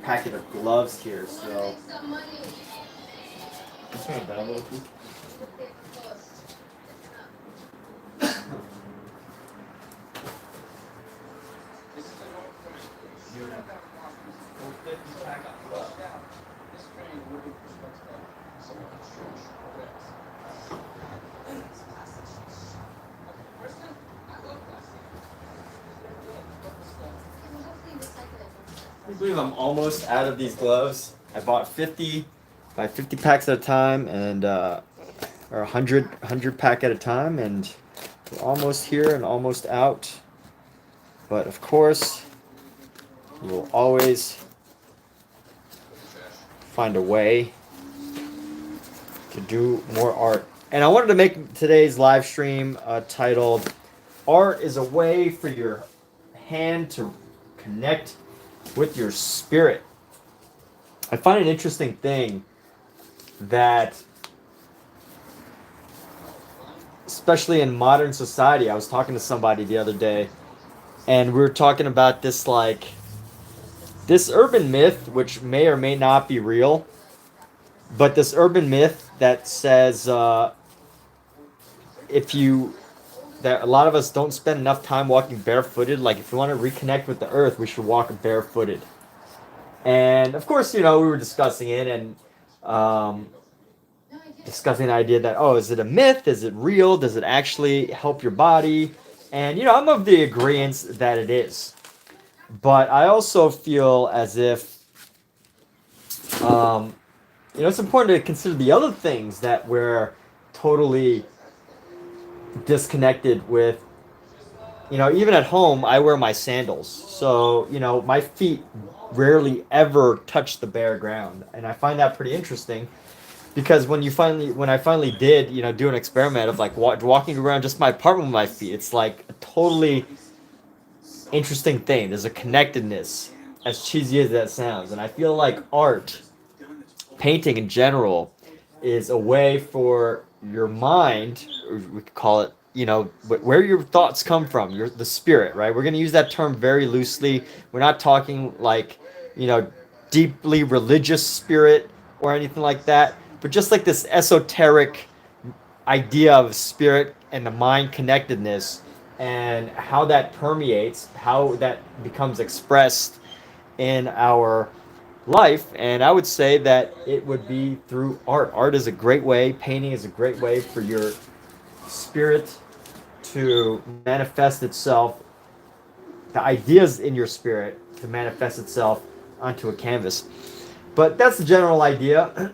packet of gloves here, so. Just turn it down a little, please. I believe I'm almost out of these gloves. I bought 50 packs at a time, and or 100 pack at a time, and we're almost here and almost out. But of course, you will always find a way to do more art. And I wanted to make today's live stream titled "Art is a way for your hand to connect with your spirit." I find an interesting thing that, especially in modern society, I was talking to somebody the other day, and we were talking about this, like, this urban myth, which may or may not be real, but this urban myth that says that a lot of us don't spend enough time walking barefooted. Like, if you want to reconnect with the earth, we should walk barefooted. And of course, we were discussing it, and discussing the idea that, oh, is it a myth? Is it real? Does it actually help your body? And I'm of the agreement that it is. But I also feel as if it's important to consider the other things that we're totally disconnected with. Even at home, I wear my sandals, so my feet rarely ever touch the bare ground, and I find that pretty interesting, because when I finally did do an experiment of like walking around just my apartment with my feet, it's like a totally interesting thing. There's a connectedness, as cheesy as that sounds, and I feel like art, painting in general, is a way for your mind, or we could call it, where your thoughts come from, the spirit, right? We're going to use that term very loosely. We're not talking like, deeply religious spirit or anything like that, but just like this esoteric idea of spirit and the mind connectedness, and how that permeates, how that becomes expressed in our life. And I would say that it would be through art. Art is a great way, painting is a great way for your spirit to manifest itself, the ideas in your spirit to manifest itself onto a canvas. But that's the general idea.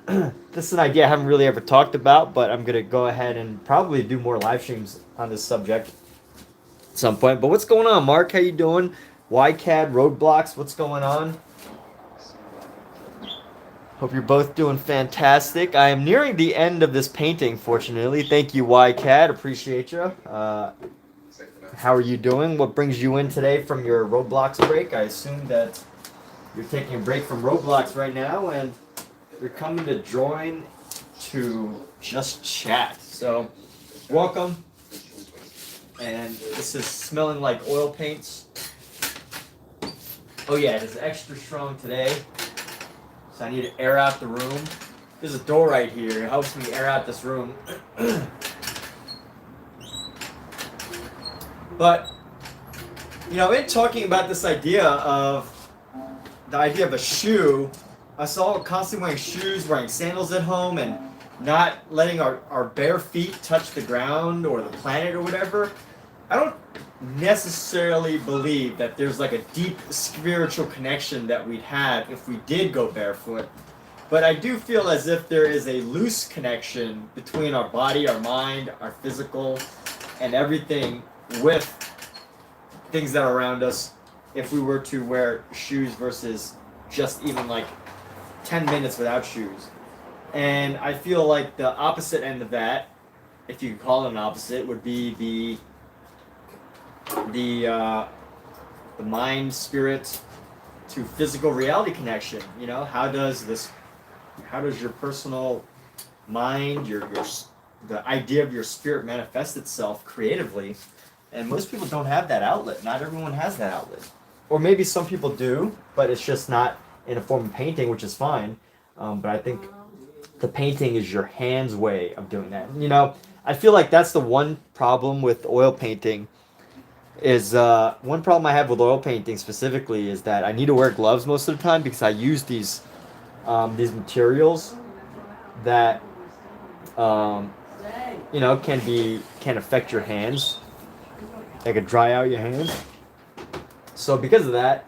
This is an idea I haven't really ever talked about, but I'm going to go ahead and probably do more live streams on this subject at some point. But what's going on, Mark? How you doing? YCAD Roadblocks, what's going on? Hope you're both doing fantastic. I am nearing the end of this painting, fortunately. Thank you, YCAD. Appreciate you. How are you doing? What brings you in today from your Roblox break? I assume that you're taking a break from Roblox right now, and you're coming to join to just chat. So, welcome. And this is smelling like oil paints. Oh yeah, it is extra strong today. So I need to air out the room. There's a door right here. It helps me air out this room. But, in talking about this idea of a shoe, us all constantly wearing shoes, wearing sandals at home, and not letting our bare feet touch the ground or the planet or whatever, I don't necessarily believe that there's like a deep spiritual connection that we'd have if we did go barefoot. But I do feel as if there is a loose connection between our body, our mind, our physical, and everything with things that are around us if we were to wear shoes versus just even like 10 minutes without shoes. And I feel like the opposite end of that, if you could call it an opposite, would be the mind spirit to physical reality connection. How does your personal mind, the idea of your spirit manifest itself creatively? And most people don't have that outlet. Not everyone has that outlet. Or maybe some people do, but it's just not in a form of painting, which is fine. But I think the painting is your hand's way of doing that. You know, I feel like that's the one problem with oil painting. Is one problem I have with oil painting specifically is that I need to wear gloves most of the time because I use these materials that you know can affect your hands. They could dry out your hands. So because of that,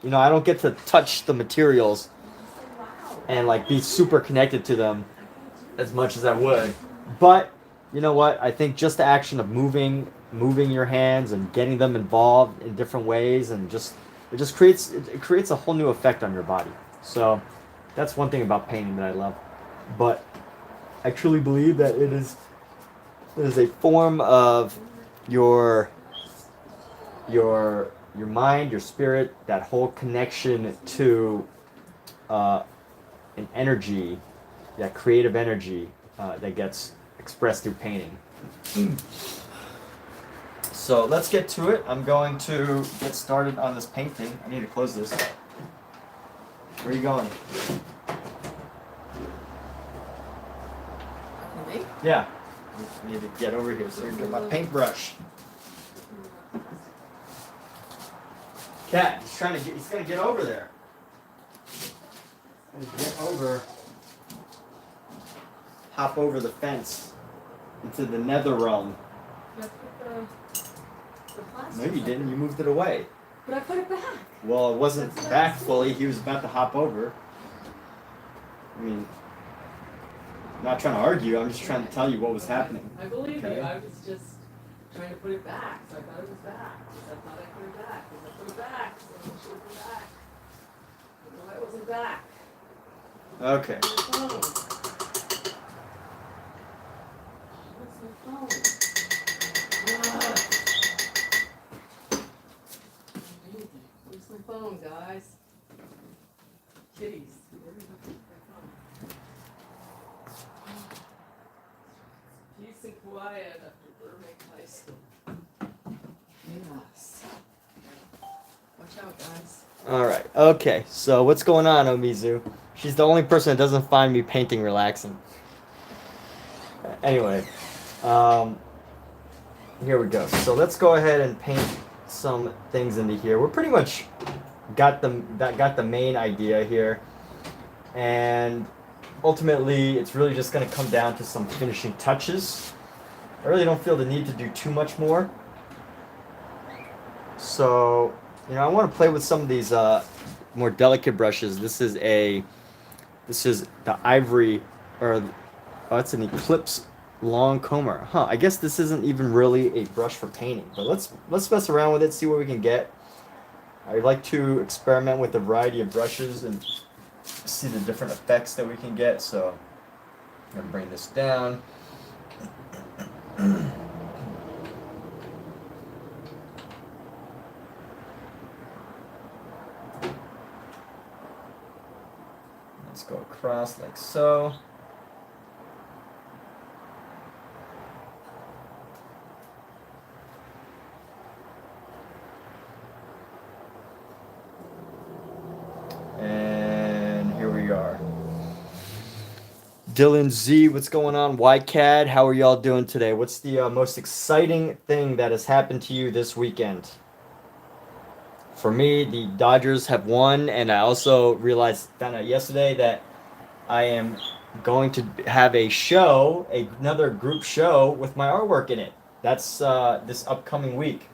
you know, I don't get to touch the materials and like be super connected to them as much as I would. But you know what? I think just the action of moving your hands and getting them involved in different ways and it creates a whole new effect on your body. So that's one thing about painting that I love. But I truly believe that it is a form of your mind, your spirit, that whole connection to an energy, that creative energy that gets expressed through painting. So let's get to it. I'm going to get started on this painting. I need to close this. Where are you going? Me? Yeah. I need to get over here so I can get my paintbrush. Cat, he's gonna get over there. He's gonna get over, hop over the fence into the nether realm. But I put the plastic. No, you didn't. You moved it away. But I put it back. Well, it wasn't back fully. He was about to hop over. I mean, I'm not trying to argue. I'm just trying to tell you what was happening. I believe Okay. you. I was just trying to put it back, so I thought it was back. I thought I put it back. I put it back, so it should be back. No, it wasn't back. Okay. Where's my phone? Where's my phone? Ah. Where's my phone, guys? Kitties. Where did I put my phone? Peace and quiet after Burbank High School. Yes. Watch out, guys. All right. Okay. So what's going on, Omizu? She's the only person that doesn't find me painting relaxing. Anyway, here we go. So let's go ahead and paint some things into here. We're pretty much got the main idea here, and ultimately it's really just going to come down to some finishing touches. I really don't feel the need to do too much more. So, you know, I want to play with some of these more delicate brushes. This is the ivory, or oh, it's an Eclipse long comber. Huh, I guess this isn't even really a brush for painting, but let's mess around with it, see what we can get. I like to experiment with a variety of brushes and see the different effects that we can get. So I'm gonna bring this down. Let's go across like so. And here we are. Dylan Z, what's going on? YCAD, how are y'all doing today? What's the most exciting thing that has happened to you this weekend? For me, the Dodgers have won, and I also found out yesterday that I am going to have a show, another group show with my artwork in it. That's this upcoming week.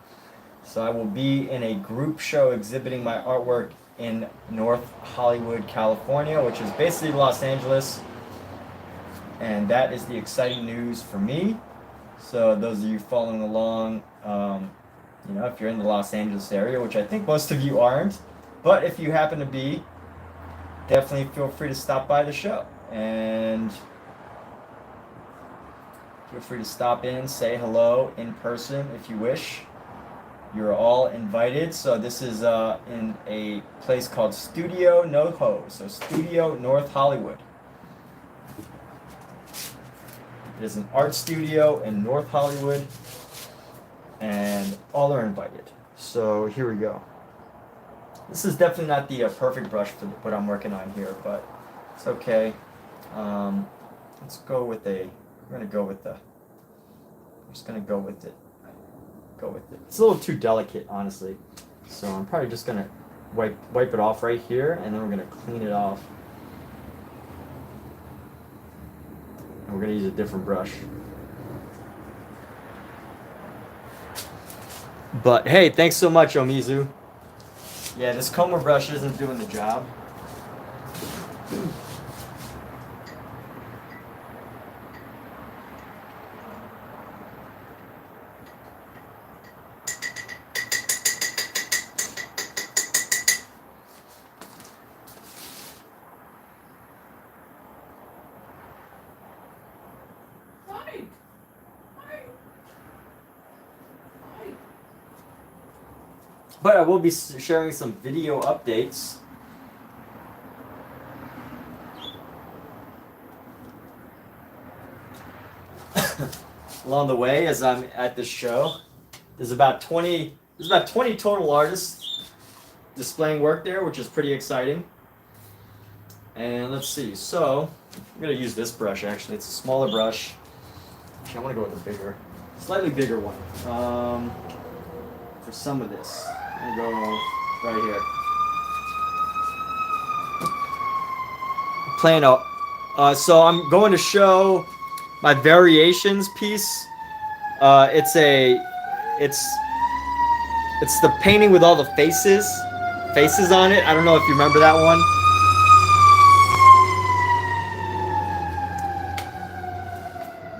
So I will be in a group show exhibiting my artwork in North Hollywood, California, which is basically Los Angeles. And that is the exciting news for me. So those of you following along, you know, if you're in the Los Angeles area, which I think most of you aren't, but if you happen to be, definitely feel free to stop by the show. And feel free to stop in, say hello in person if you wish. You're all invited. So this is in a place called Studio NoHo, so Studio North Hollywood. It is an art studio in North Hollywood, and all are invited. So here we go. This is definitely not the perfect brush for what I'm working on here, but it's okay. Let's go with we're gonna go with I'm just gonna go with it. Go with it. It's a little too delicate, honestly. So I'm probably just gonna wipe it off right here, and then we're gonna clean it off. And we're gonna use a different brush. But hey, thanks so much, Omizu. Yeah, this comber brush isn't doing the job. Hi. Hi. Hi. But I will be sharing some video updates. Along the way, as I'm at this show, there's about 20 total artists displaying work there, which is pretty exciting. And let's see. So I'm gonna use this brush. Actually, it's a smaller brush. Actually, I want to go with a slightly bigger one. For some of this, I'm gonna go right here. Playing out. So I'm going to show my variations piece. It's the painting with all the faces on it. I don't know if you remember that one.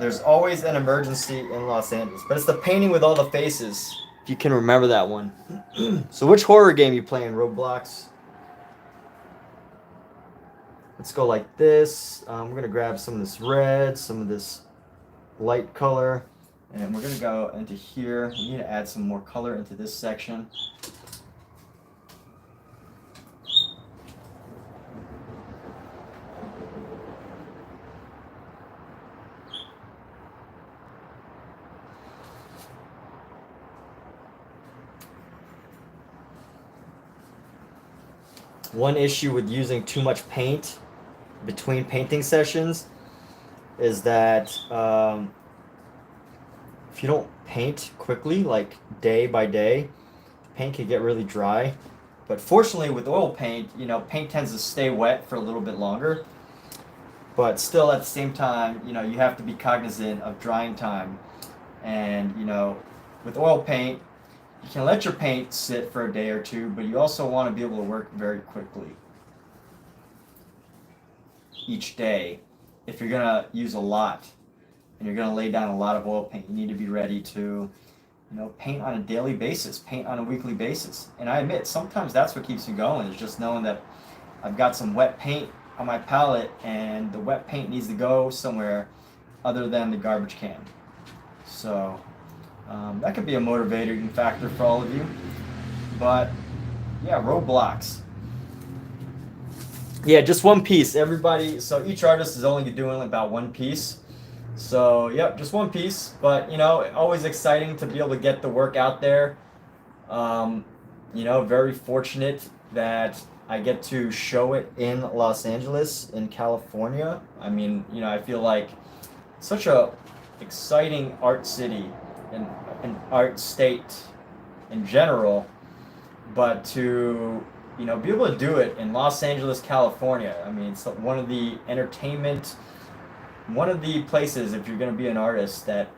There's always an emergency in Los Angeles, but it's the painting with all the faces. If you can remember that one. So which horror game you playing? Roblox. Let's go like this. We're gonna grab some of this red, some of this light color, and we're gonna go into here. We need to add some more color into this section. One issue with using too much paint between painting sessions is that if you don't paint quickly, like day by day, the paint can get really dry. But fortunately with oil paint, paint tends to stay wet for a little bit longer. But still at the same time, you have to be cognizant of drying time. And, with oil paint, you can let your paint sit for a day or two, but you also want to be able to work very quickly each day. If you're going to use a lot and you're going to lay down a lot of oil paint, you need to be ready to, paint on a daily basis, paint on a weekly basis. And I admit, sometimes that's what keeps me going, is just knowing that I've got some wet paint on my palette and the wet paint needs to go somewhere other than the garbage can. So that could be a motivating factor for all of you. But yeah, roadblocks. Yeah, just one piece. Everybody, so each artist is only doing about one piece. So yep, just one piece. But always exciting to be able to get the work out there. Very fortunate that I get to show it in Los Angeles, in California. I mean, I feel like such a exciting art city and an art state in general, but to be able to do it in Los Angeles, California. I mean, it's one of the places, if you're going to be an artist, that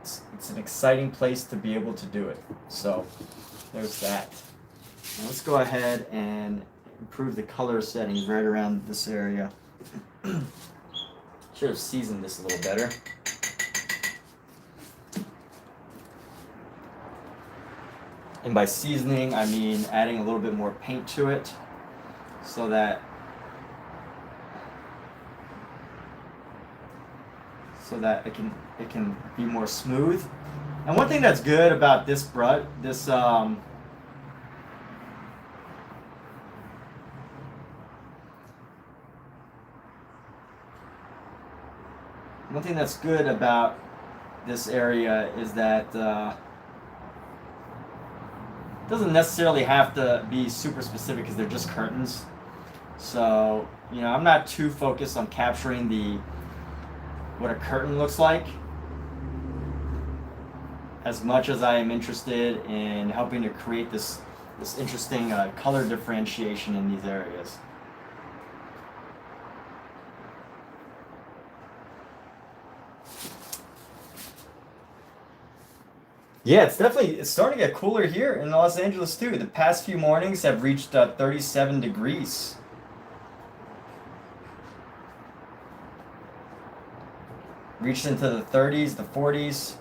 it's an exciting place to be able to do it. So there's that. Now let's go ahead and improve the color settings right around this area. Should have seasoned this a little better. And by seasoning, I mean adding a little bit more paint to it so that it can be more smooth. And one thing that's good about this brush, one thing that's good about this area is that doesn't necessarily have to be super specific because they're just curtains. So, you know, I'm not too focused on capturing what a curtain looks like as much as I am interested in helping to create this interesting color differentiation in these areas. Yeah, it's starting to get cooler here in Los Angeles too. The past few mornings have reached 37 degrees. Reached into the 30s, the 40s.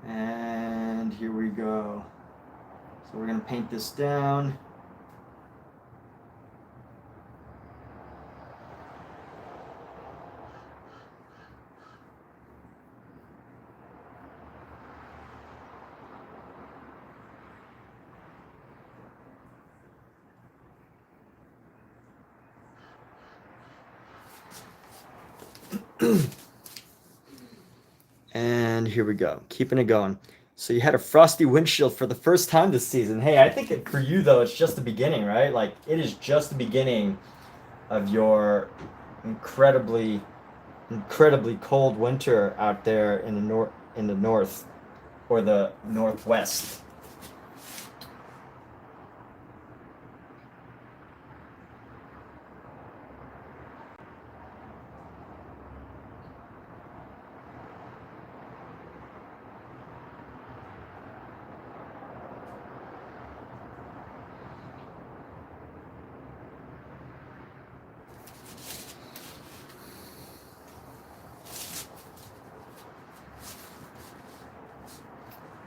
And here we go. So we're going to paint this down. And here we go, keeping it going. So you had a frosty windshield for the first time this season. Hey, I think for you though, it's just the beginning, right? Like it is just the beginning of your incredibly cold winter out there in the north or the northwest.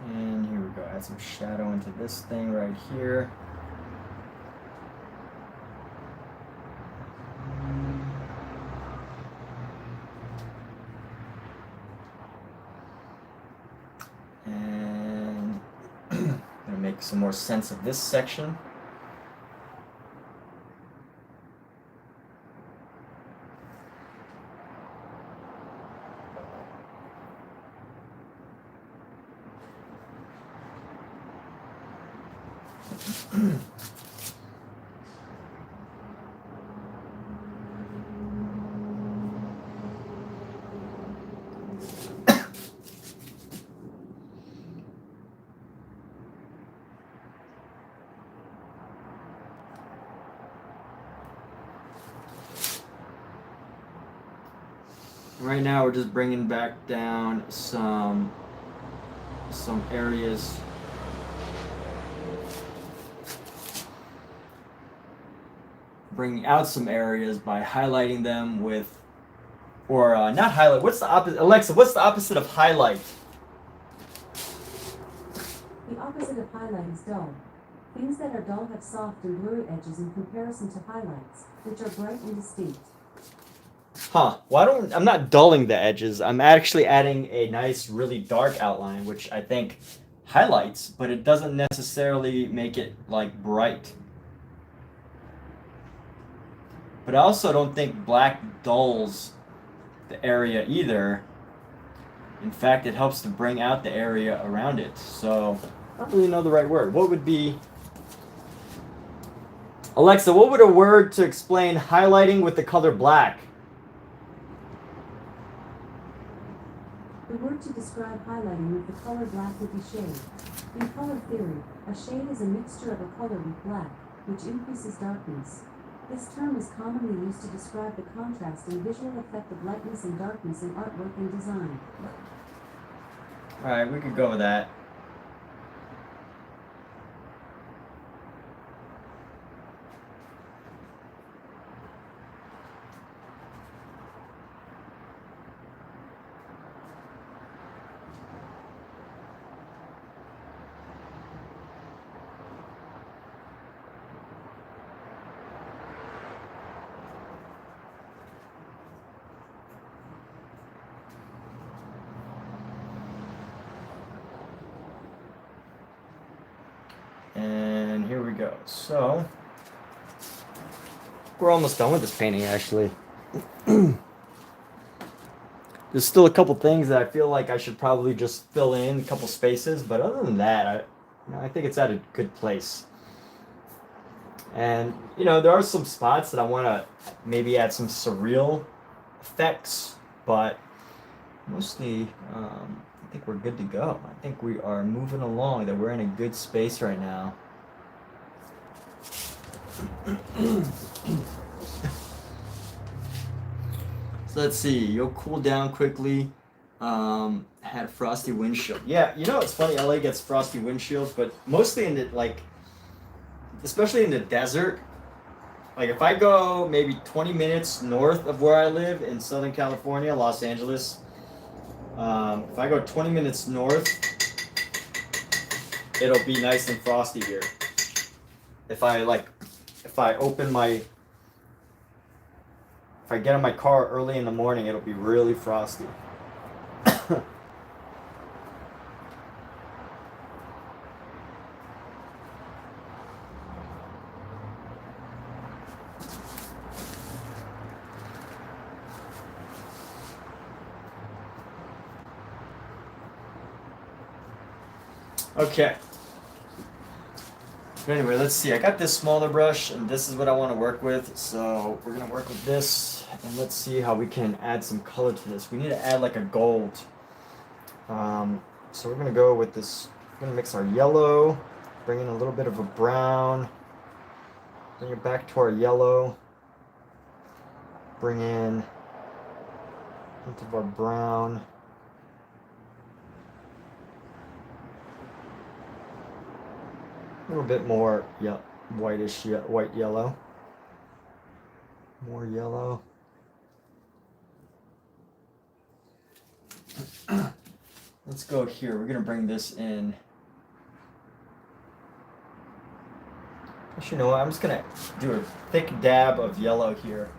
And here we go, add some shadow into this thing right here. And I'm gonna make some more sense of this section. Right now we're just bringing back down some areas. Bringing out some areas by highlighting them with, or not highlight, what's the opposite? Alexa, what's the opposite of highlight? The opposite of highlight is dull. Things that are dull have soft and blurry edges in comparison to highlights, which are bright and distinct. Huh, I'm not dulling the edges. I'm actually adding a nice, really dark outline, which I think highlights, but it doesn't necessarily make it like bright. But I also don't think black dulls the area either. In fact, it helps to bring out the area around it. So, I don't really know the right word. What would be... Alexa, what would a word to explain highlighting with the color black? The word to describe highlighting with the color black would be shade. In color theory, a shade is a mixture of a color with black, which increases darkness. This term is commonly used to describe the contrast and visual effect of lightness and darkness in artwork and design. Alright, we could go with that. And here we go. So we're almost done with this painting, actually. There's still a couple things that I feel like I should probably just fill in a couple spaces, but other than that, I think it's at a good place. And there are some spots that I want to maybe add some surreal effects, but mostly I think we're good to go. I think we are moving along, that we're in a good space right now. So let's see, you'll cool down quickly. Had a frosty windshield. Yeah, it's funny, LA gets frosty windshields, but mostly in the, especially in the desert. Like if I go maybe 20 minutes north of where I live in Southern California, Los Angeles, if I go 20 minutes north, it'll be nice and frosty here. If I get in my car early in the morning, it'll be really frosty. Okay. But anyway, let's see. I got this smaller brush, and this is what I want to work with. So we're gonna work with this, and let's see how we can add some color to this. We need to add like a gold. So we're gonna go with this. We're gonna mix our yellow, bring in a little bit of a brown, bring it back to our yellow, bring in a hint of our brown. A little bit more, whitish, white yellow. More yellow. Let's go here. We're gonna bring this in. Actually, you know what? I'm just gonna do a thick dab of yellow here.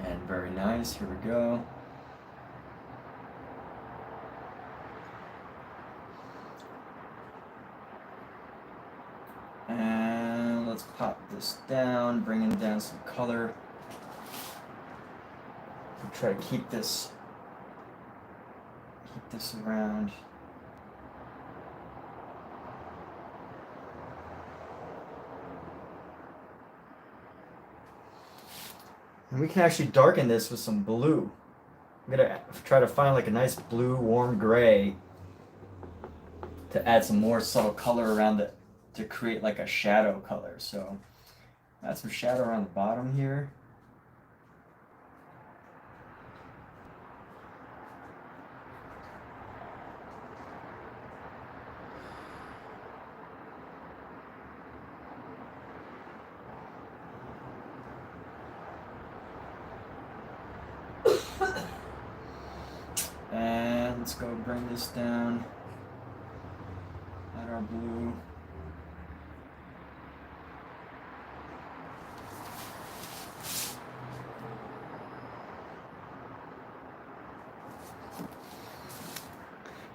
And very nice, here we go. And let's pop this down, bringing down some color. We'll try to keep this around. And we can actually darken this with some blue. I'm gonna try to find like a nice blue, warm gray to add some more subtle color around it to create like a shadow color. So add some shadow around the bottom here. And let's go bring this down. Add our blue.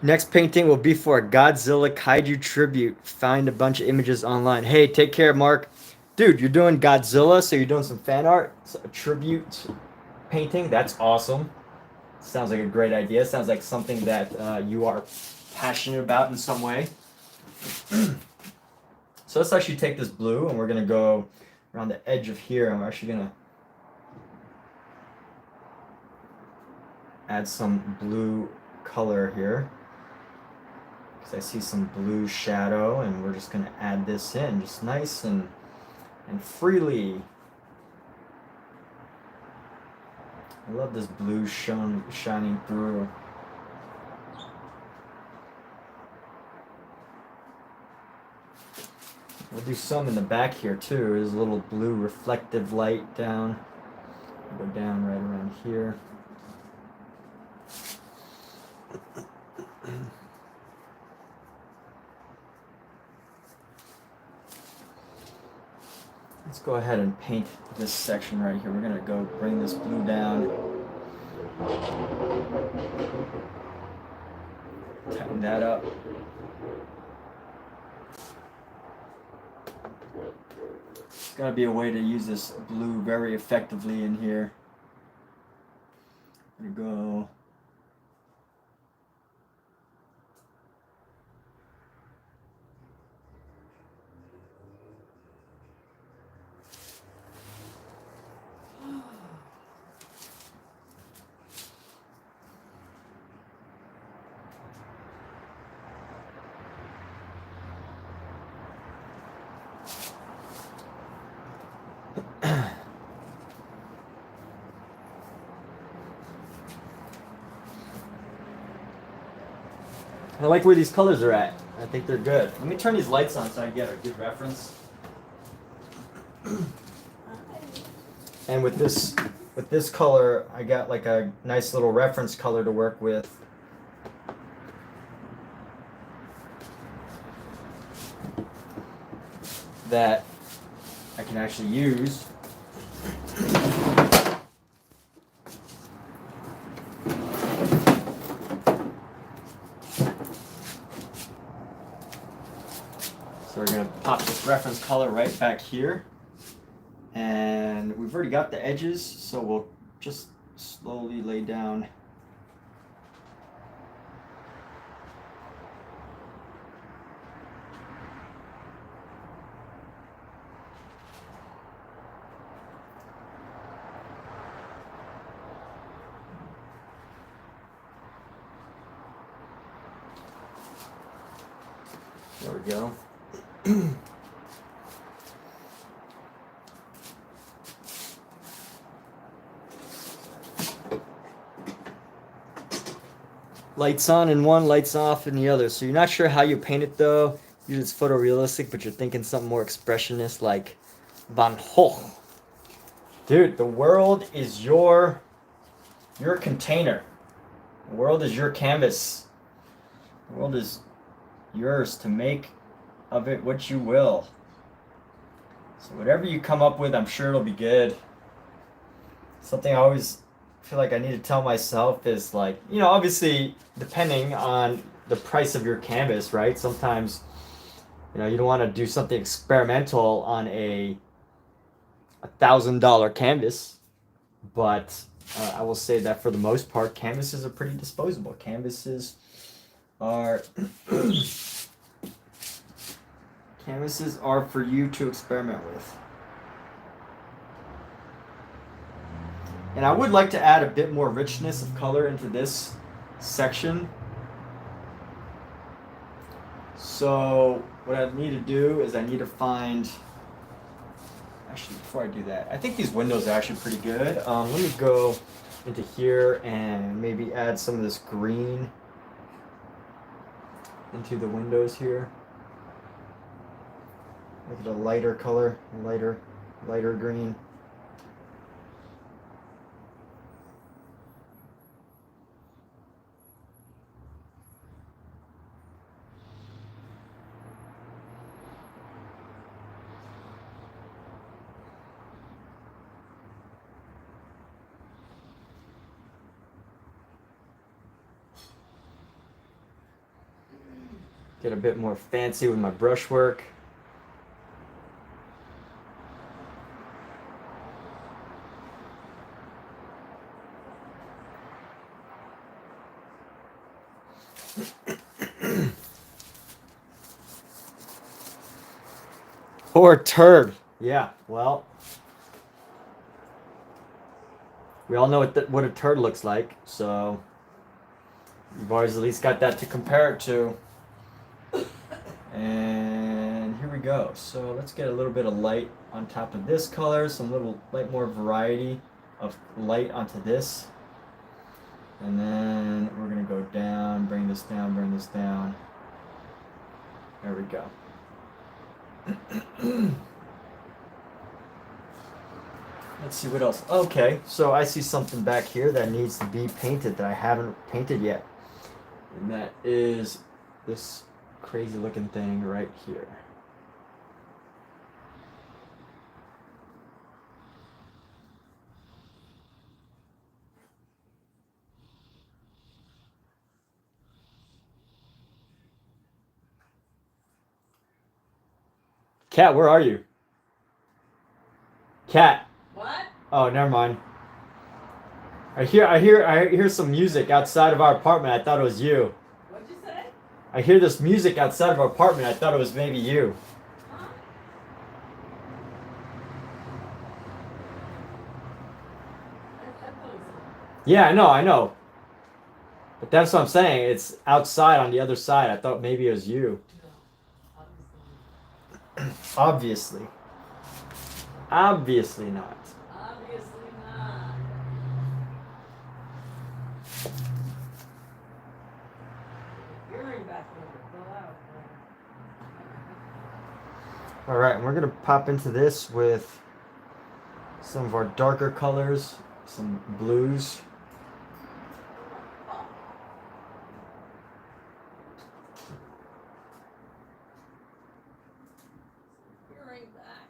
Next painting will be for a Godzilla Kaiju tribute. Find a bunch of images online. Hey, take care, Mark. Dude, you're doing Godzilla, so you're doing some fan art, a tribute painting. That's awesome. Sounds like a great idea. Sounds like something that you are passionate about in some way. So let's actually take this blue, and we're going to go around the edge of here, and we're actually going to add some blue color here. I see some blue shadow, and we're just going to add this in just nice and freely. I love this blue shining through. We'll do some in the back here too. There's a little blue reflective light down. Go down right around here. Let's go ahead and paint this section right here. We're gonna go bring this blue down. Tighten that up. There's gotta be a way to use this blue very effectively in here. I'm gonna go. I like where these colors are at. I think they're good. Let me turn these lights on so I can get a good reference. And with this color, I got like a nice little reference color to work with. That I can actually use. So we're going to pop this reference color right back here. And we've already got the edges, so we'll just slowly lay down. There we go. Lights on in one, lights off in the other. So you're not sure how you paint it though. Usually it's photorealistic, but you're thinking something more expressionist like Van Gogh. Dude, the world is your container. The world is your canvas. The world is yours to make of it what you will. So whatever you come up with, I'm sure it'll be good. Something I always feel like I need to tell myself is like, you know, obviously depending on the price of your canvas, right? Sometimes, you know, you don't want to do something experimental on a $1,000 canvas, but I will say that for the most part, canvases are pretty disposable. Canvases are canvases are for you to experiment with. And I would like to add a bit more richness of color into this section. So what I need to do is I need to find, actually before I do that, I think these windows are actually pretty good. Let me go into here and maybe add some of this green into the windows here. Make it a lighter color, lighter green. Get a bit more fancy with my brushwork. Poor turd. Yeah, well, we all know what a turd looks like, so you've always at least got that to compare it to. And here we go. So let's get a little bit of light on top of this color, some little more variety of light onto this. And then we're gonna go down, bring this down, bring this down. There we go. Let's see what else. Okay, so I see something back here that needs to be painted that I haven't painted yet. And that is this crazy looking thing right here. Cat, where are you? Cat. What? Oh, never mind. I hear some music outside of our apartment. I thought it was you. What'd you say? I hear this music outside of our apartment. I thought it was maybe you. Huh? I thought it was Yeah, I know. But that's what I'm saying. It's outside on the other side. I thought maybe it was you. no, obviously. Obviously. Obviously not. Obviously not. Hearing back there. Go out. All right, and we're gonna pop into this with some of our darker colors, some blues. Hearing back.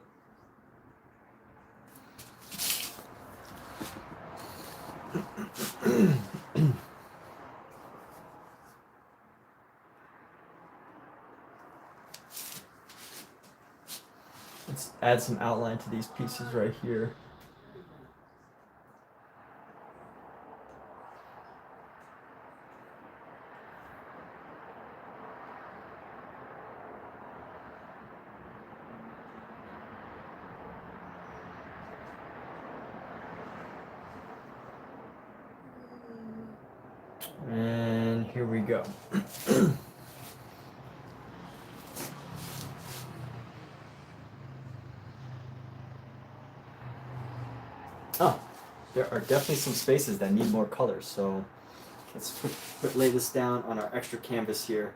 Let's add some outline to these pieces right here. And here we go. Oh, there are definitely some spaces that need more colors, so let's lay this down on our extra canvas here.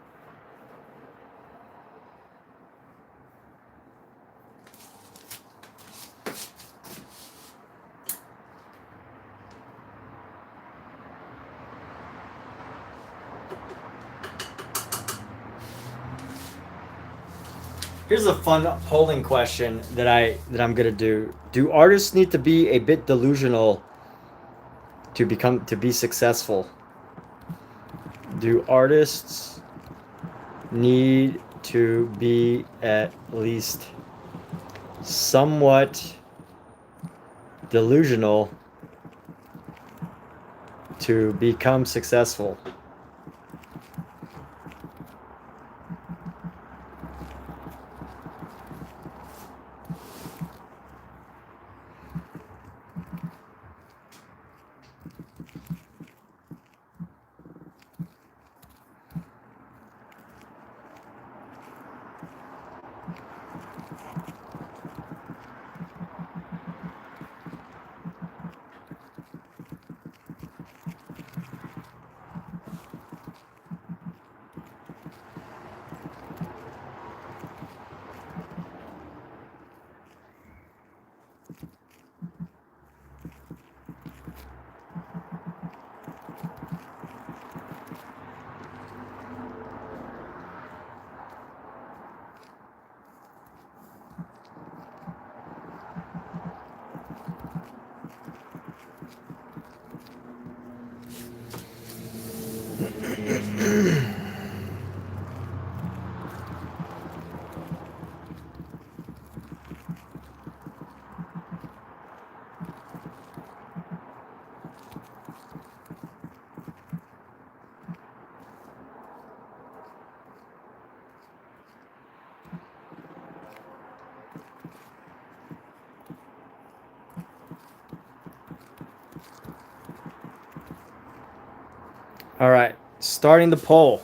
Here's a fun polling question that I'm gonna do. Do artists need to be a bit delusional to be successful? Do artists need to be at least somewhat delusional to become successful? All right, starting the poll.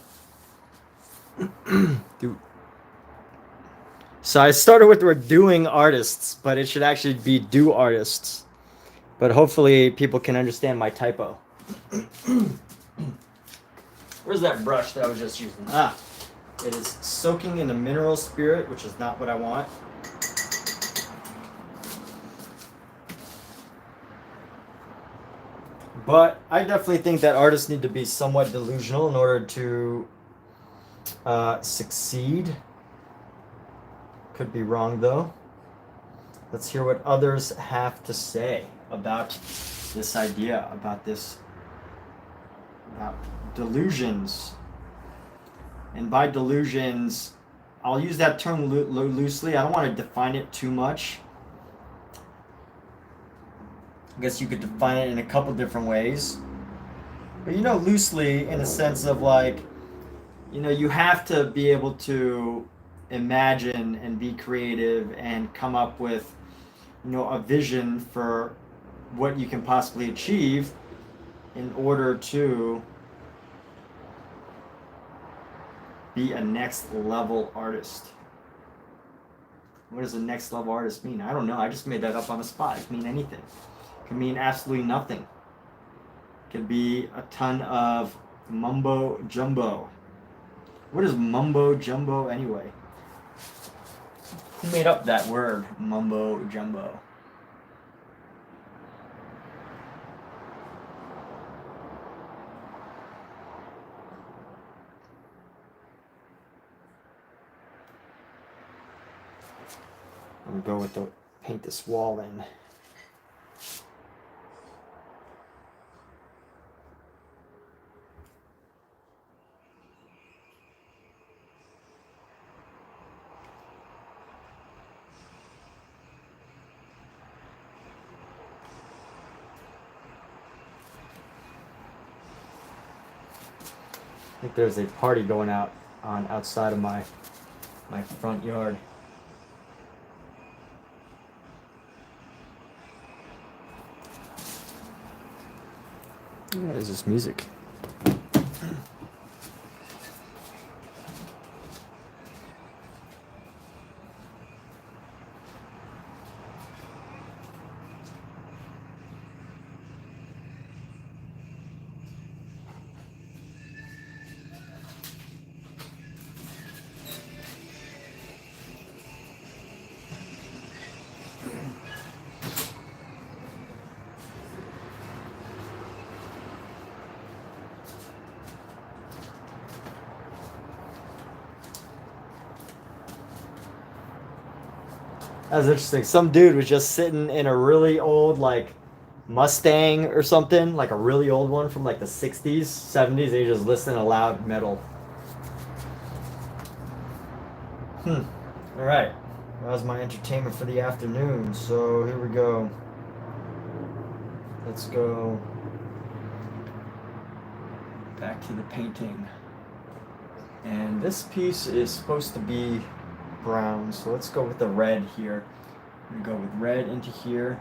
So I started with we're doing artists, but it should actually be do artists. But hopefully people can understand my typo. Where's that brush that I was just using? Ah. It is soaking in a mineral spirit, which is not what I want. But I definitely think that artists need to be somewhat delusional in order to succeed. Could be wrong though. Let's hear what others have to say about this idea, about delusions. And by delusions, I'll use that term loosely. I don't want to define it too much. I guess you could define it in a couple different ways. But loosely in a sense of like, you have to be able to imagine and be creative and come up with, a vision for what you can possibly achieve in order to be a next level artist. What does a next level artist mean? I don't know. I just made that up on the spot. It can mean anything. It can mean absolutely nothing. It could be a ton of mumbo jumbo. What is mumbo jumbo anyway? Who made up that word, mumbo jumbo? I'm gonna go with the paint this wall in. I think there's a party going on outside of my front yard. What is this music? That was interesting. Some dude was just sitting in a really old, like, Mustang or something, like a really old one from like the 60s, 70s, and he just listening to loud metal. Alright. That was my entertainment for the afternoon. So here we go. Let's go back to the painting. And this piece is supposed to be brown, so let's go with the red here. I'm gonna go with red into here.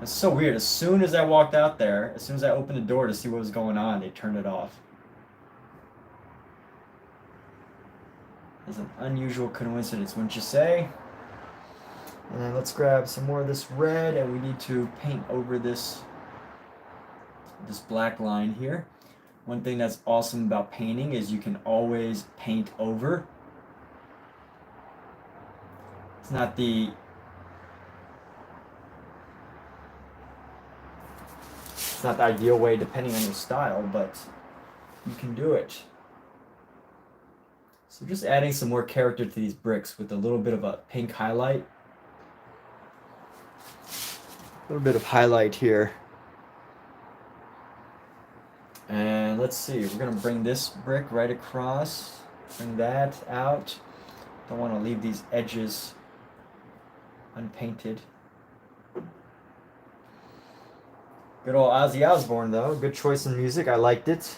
It's so weird. As soon as I walked out there, as soon as I opened the door to see what was going on, they turned it off. It's an unusual coincidence, wouldn't you say? And then let's grab some more of this red, and we need to paint over this black line here. One thing that's awesome about painting is you can always paint over. It's not the ideal way depending on your style, but you can do it. So just adding some more character to these bricks with a little bit of a pink highlight. A little bit of highlight here. And let's see, we're gonna bring this brick right across, bring that out. Don't want to leave these edges unpainted. Good old Ozzy Osbourne though, good choice in music, I liked it.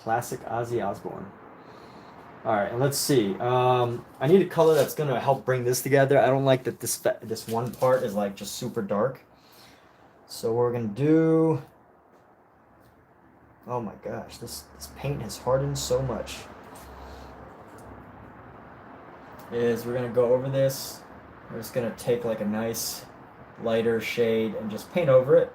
Classic Ozzy Osbourne. Alright, and let's see. I need a color that's going to help bring this together. I don't like that this one part is like just super dark. So what we're going to do... Oh my gosh, this paint has hardened so much. Is we're going to go over this. We're just going to take like a nice lighter shade and just paint over it.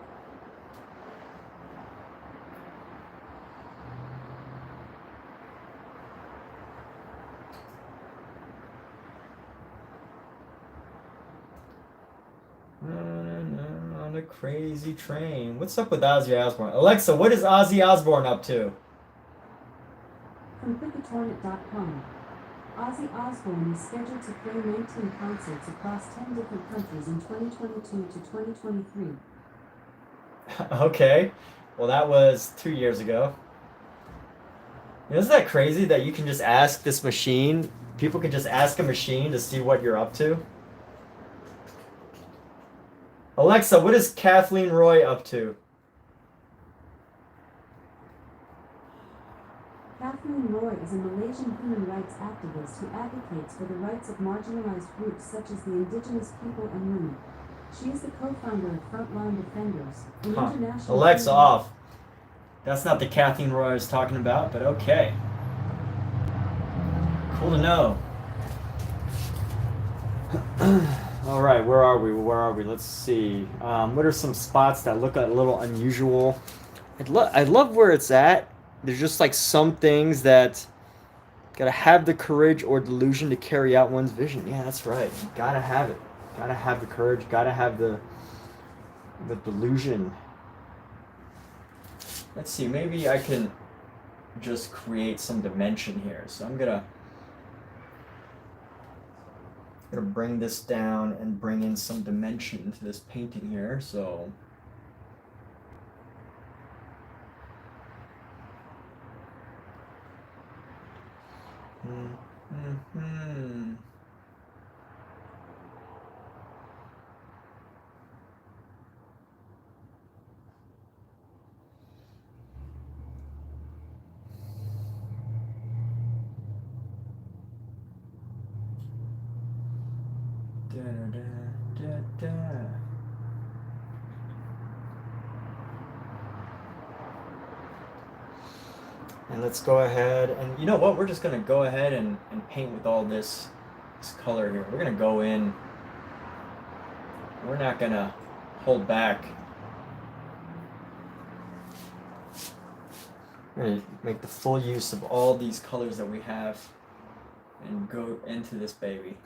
On a crazy train. What's up with Ozzy Osbourne? Alexa, what is Ozzy Osbourne up to? From Quickatornit.com. Ozzy Osbourne is scheduled to play 19 concerts across 10 different countries in 2022 to 2023. Okay. Well, that was 2 years ago. Isn't that crazy that you can just ask this machine? People can just ask a machine to see what you're up to? Alexa, what is Kathleen Roy up to? Kathleen Roy is a Malaysian human rights activist who advocates for the rights of marginalized groups such as the indigenous people and women. She is the co-founder of Frontline Defenders, an international... Alexa, off. That's not the Kathleen Roy I was talking about, but okay. Cool to know. All right, where are we? Let's see. What are some spots that look a little unusual? I love where it's at. There's just like some things that gotta have the courage or delusion to carry out one's vision. Yeah, that's right. You gotta have it. Gotta have the courage. Gotta have the delusion. Let's see. Maybe I can just create some dimension here. So I'm gonna bring this down and bring in some dimension into this painting here. So. And let's go ahead and you know what? We're just gonna go ahead and paint with all this color here. We're gonna go in. We're not gonna hold back. We're gonna make the full use of all these colors that we have and go into this baby.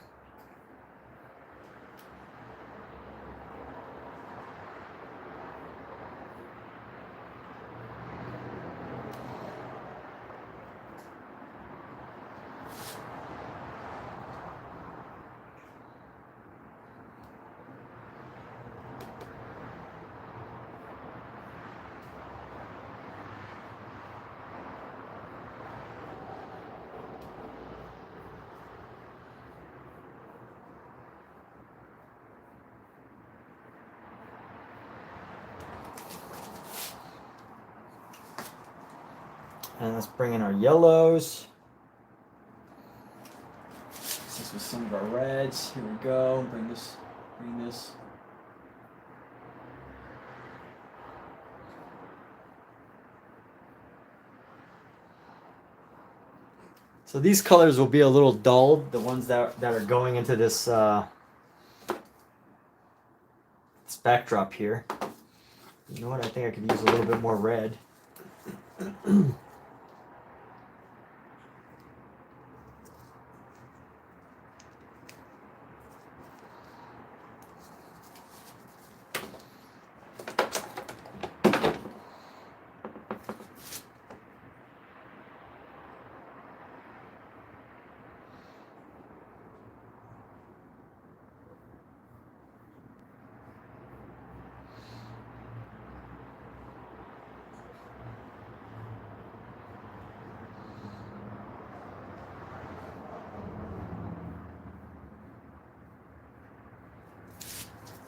And let's bring in our yellows. This is some of our reds. Here we go. Bring this. So these colors will be a little dulled, the ones that are going into this this backdrop here. You know what? I think I could use a little bit more red.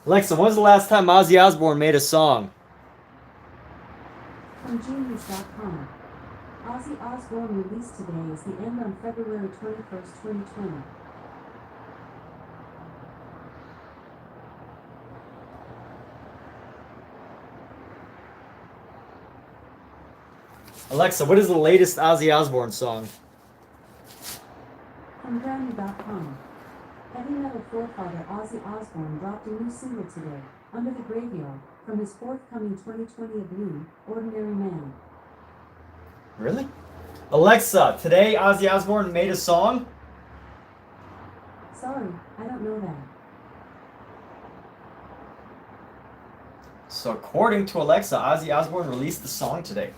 Alexa, when's the last time Ozzy Osbourne made a song? From Genius.com. Ozzy Osbourne released today is the end on February 21st, 2020. Alexa, what is the latest Ozzy Osbourne song? From Grammy.com. Heavy metal forefather Ozzy Osbourne dropped a new single today. Under the Graveyard, from his forthcoming 2020 album, Ordinary Man. Really? Alexa, today Ozzy Osbourne made a song? Sorry, I don't know that. So according to Alexa, Ozzy Osbourne released the song today.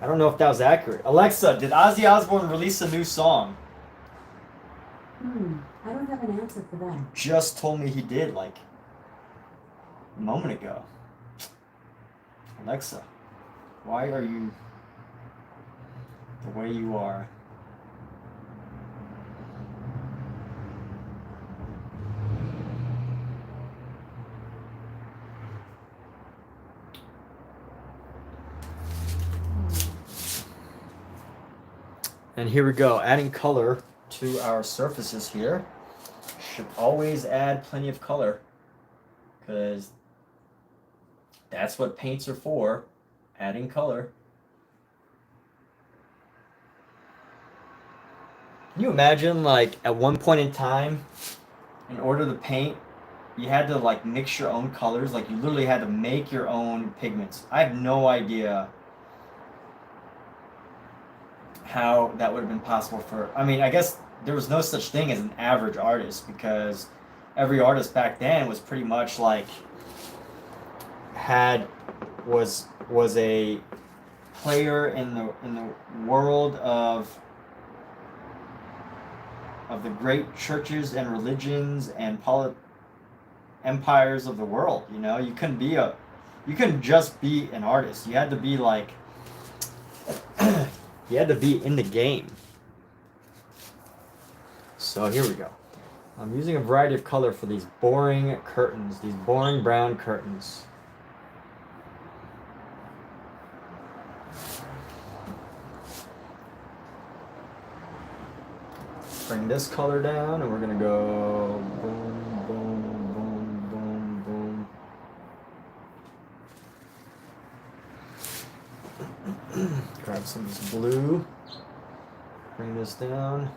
I don't know if that was accurate. Alexa, did Ozzy Osbourne release a new song? I don't have an answer for that. Just told me he did, like, a moment ago. Alexa, why are you the way you are? And here we go, adding color to our surfaces here. Should always add plenty of color, because that's what paints are for, adding color. Can you imagine, like, at one point in time, in order to paint, you had to, like, mix your own colors? Like, you literally had to make your own pigments. I have no idea how that would have been possible for, I mean, I guess there was no such thing as an average artist, because every artist back then was pretty much like was a player in the world of the great churches and religions and empires of the world. You know, you couldn't just be an artist. You had to be like you had to be in the game. So here we go. I'm using a variety of color for these boring curtains, these boring brown curtains. Bring this color down, and we're gonna go boom, boom, boom, boom, boom. Grab some of this blue. Bring this down.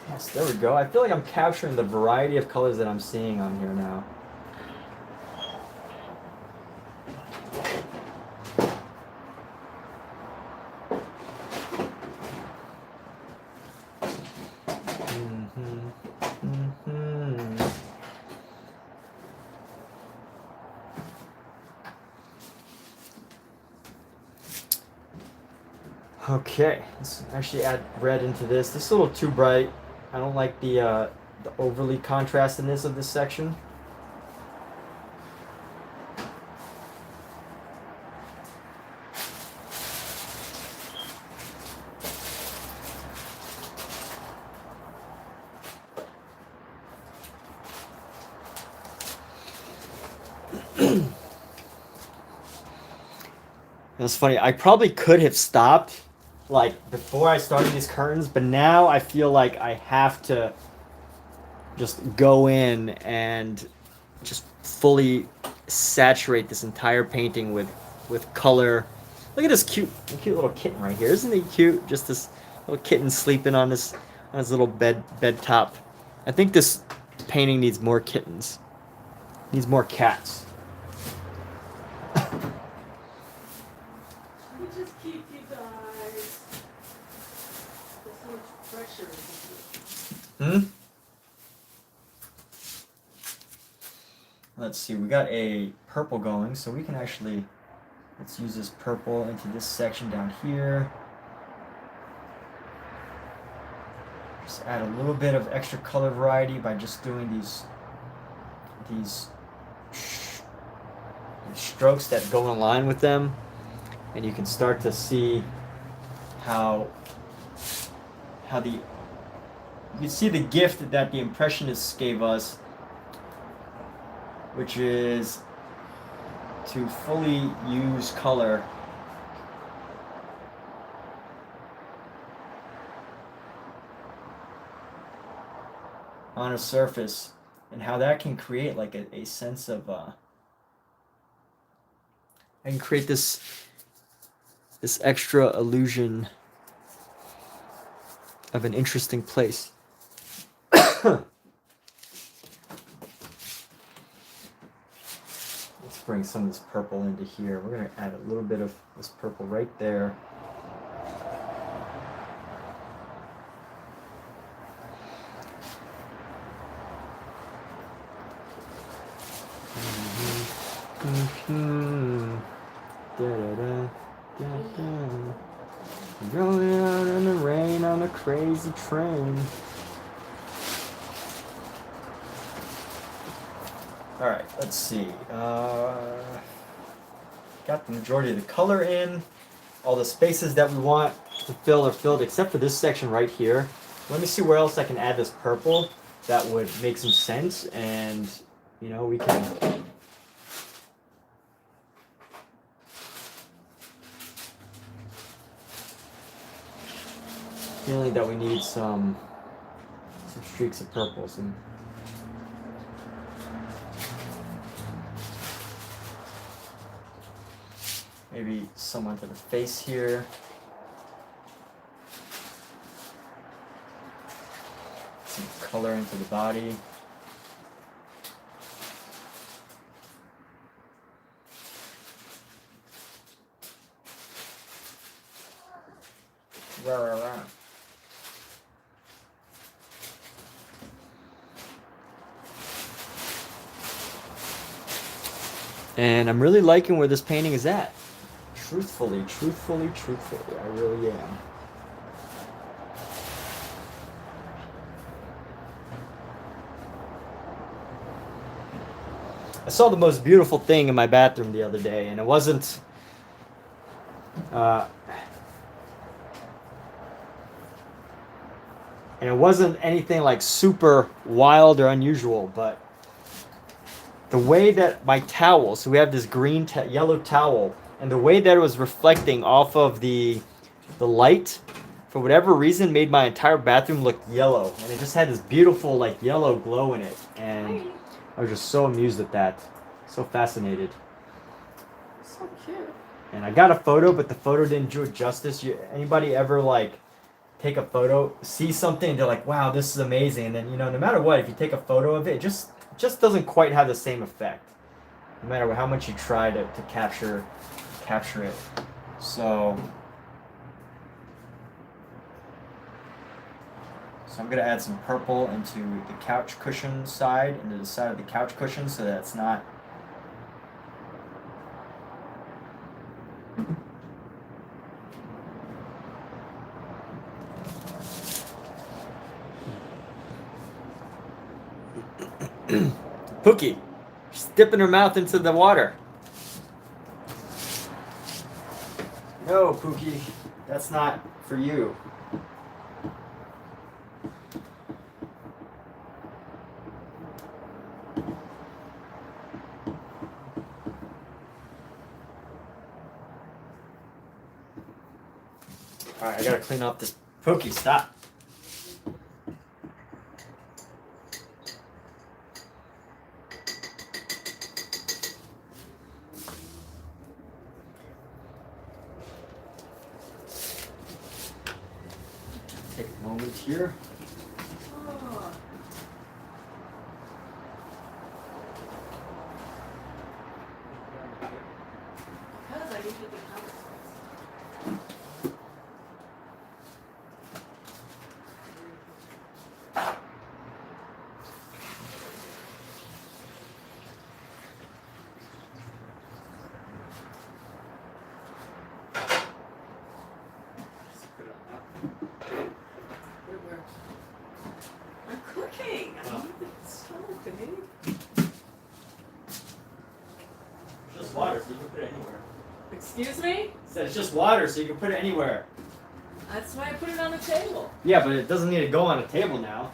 Yes, there we go. I feel like I'm capturing the variety of colors that I'm seeing on here now. Okay, let's actually add red into this. This is a little too bright. I don't like the overly contrastedness of this section. It's funny, I probably could have stopped like before I started these curtains, but now I feel like I have to just go in and just fully saturate this entire painting with color. Look at this cute little kitten right here. Isn't he cute? Just this little kitten sleeping on his little bed top. I think this painting needs more kittens. Needs more cats. Let's see, we got a purple going, so we can actually, let's use this purple into this section down here. Just add a little bit of extra color variety by just doing these strokes that go in line with them, and you can start to see how you can see the gift that the Impressionists gave us, which is to fully use color on a surface, and how that can create like a sense of I can create this extra illusion of an interesting place. Let's bring some of this purple into here. We're going to add a little bit of this purple right there. Rolling out in the rain on a crazy train. Alright, let's see. Got the majority of the color in. All the spaces that we want to fill are filled except for this section right here. Let me see where else I can add this purple that would make some sense, and you know, we can feeling that we need some streaks of purple, some maybe some onto the face here. Some color into the body. Rah. And I'm really liking where this painting is at. Truthfully, I really am. I saw the most beautiful thing in my bathroom the other day, and it wasn't anything like super wild or unusual, but the way that my towel, so we have this green yellow towel, and the way that it was reflecting off of the light, for whatever reason, made my entire bathroom look yellow, and it just had this beautiful like yellow glow in it, and I was just so amused at that, so fascinated. So cute. And I got a photo, but the photo didn't do it justice. Anybody ever like take a photo, see something, and they're like, "Wow, this is amazing," and then you know, no matter what, if you take a photo of it, it just doesn't quite have the same effect, no matter how much you try to capture it. So I'm gonna add some purple into the couch cushion side, into the side of the couch cushion, so that it's not Pookie, she's dipping her mouth into the water. No, Pookie, that's not for you. Alright, I gotta clean up this. Pookie, stop. Take a moment here. Oh. Because I usually do comments. I'm cooking. I need the stove, babe. It's just water, so you can put it anywhere. Excuse me? It said it's just water, so you can put it anywhere. That's why I put it on the table. Yeah, but it doesn't need to go on a table now.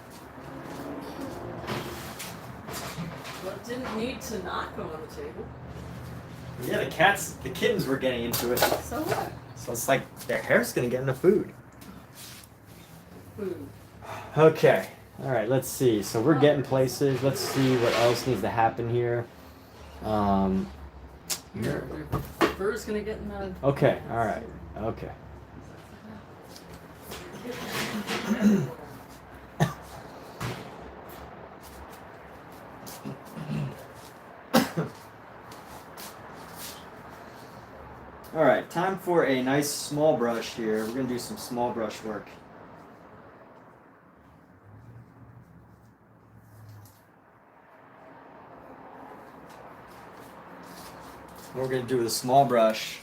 Well, it didn't need to not go on the table. Yeah, the kittens were getting into it. So what? So it's like their hair's gonna get in the food. Food. Okay. Alright, let's see. So we're getting places. Let's see what else needs to happen here. Your fur's gonna get in the... Okay, alright. Okay. All right, time for a nice small brush here. We're gonna do some small brush work. What we're gonna do with a small brush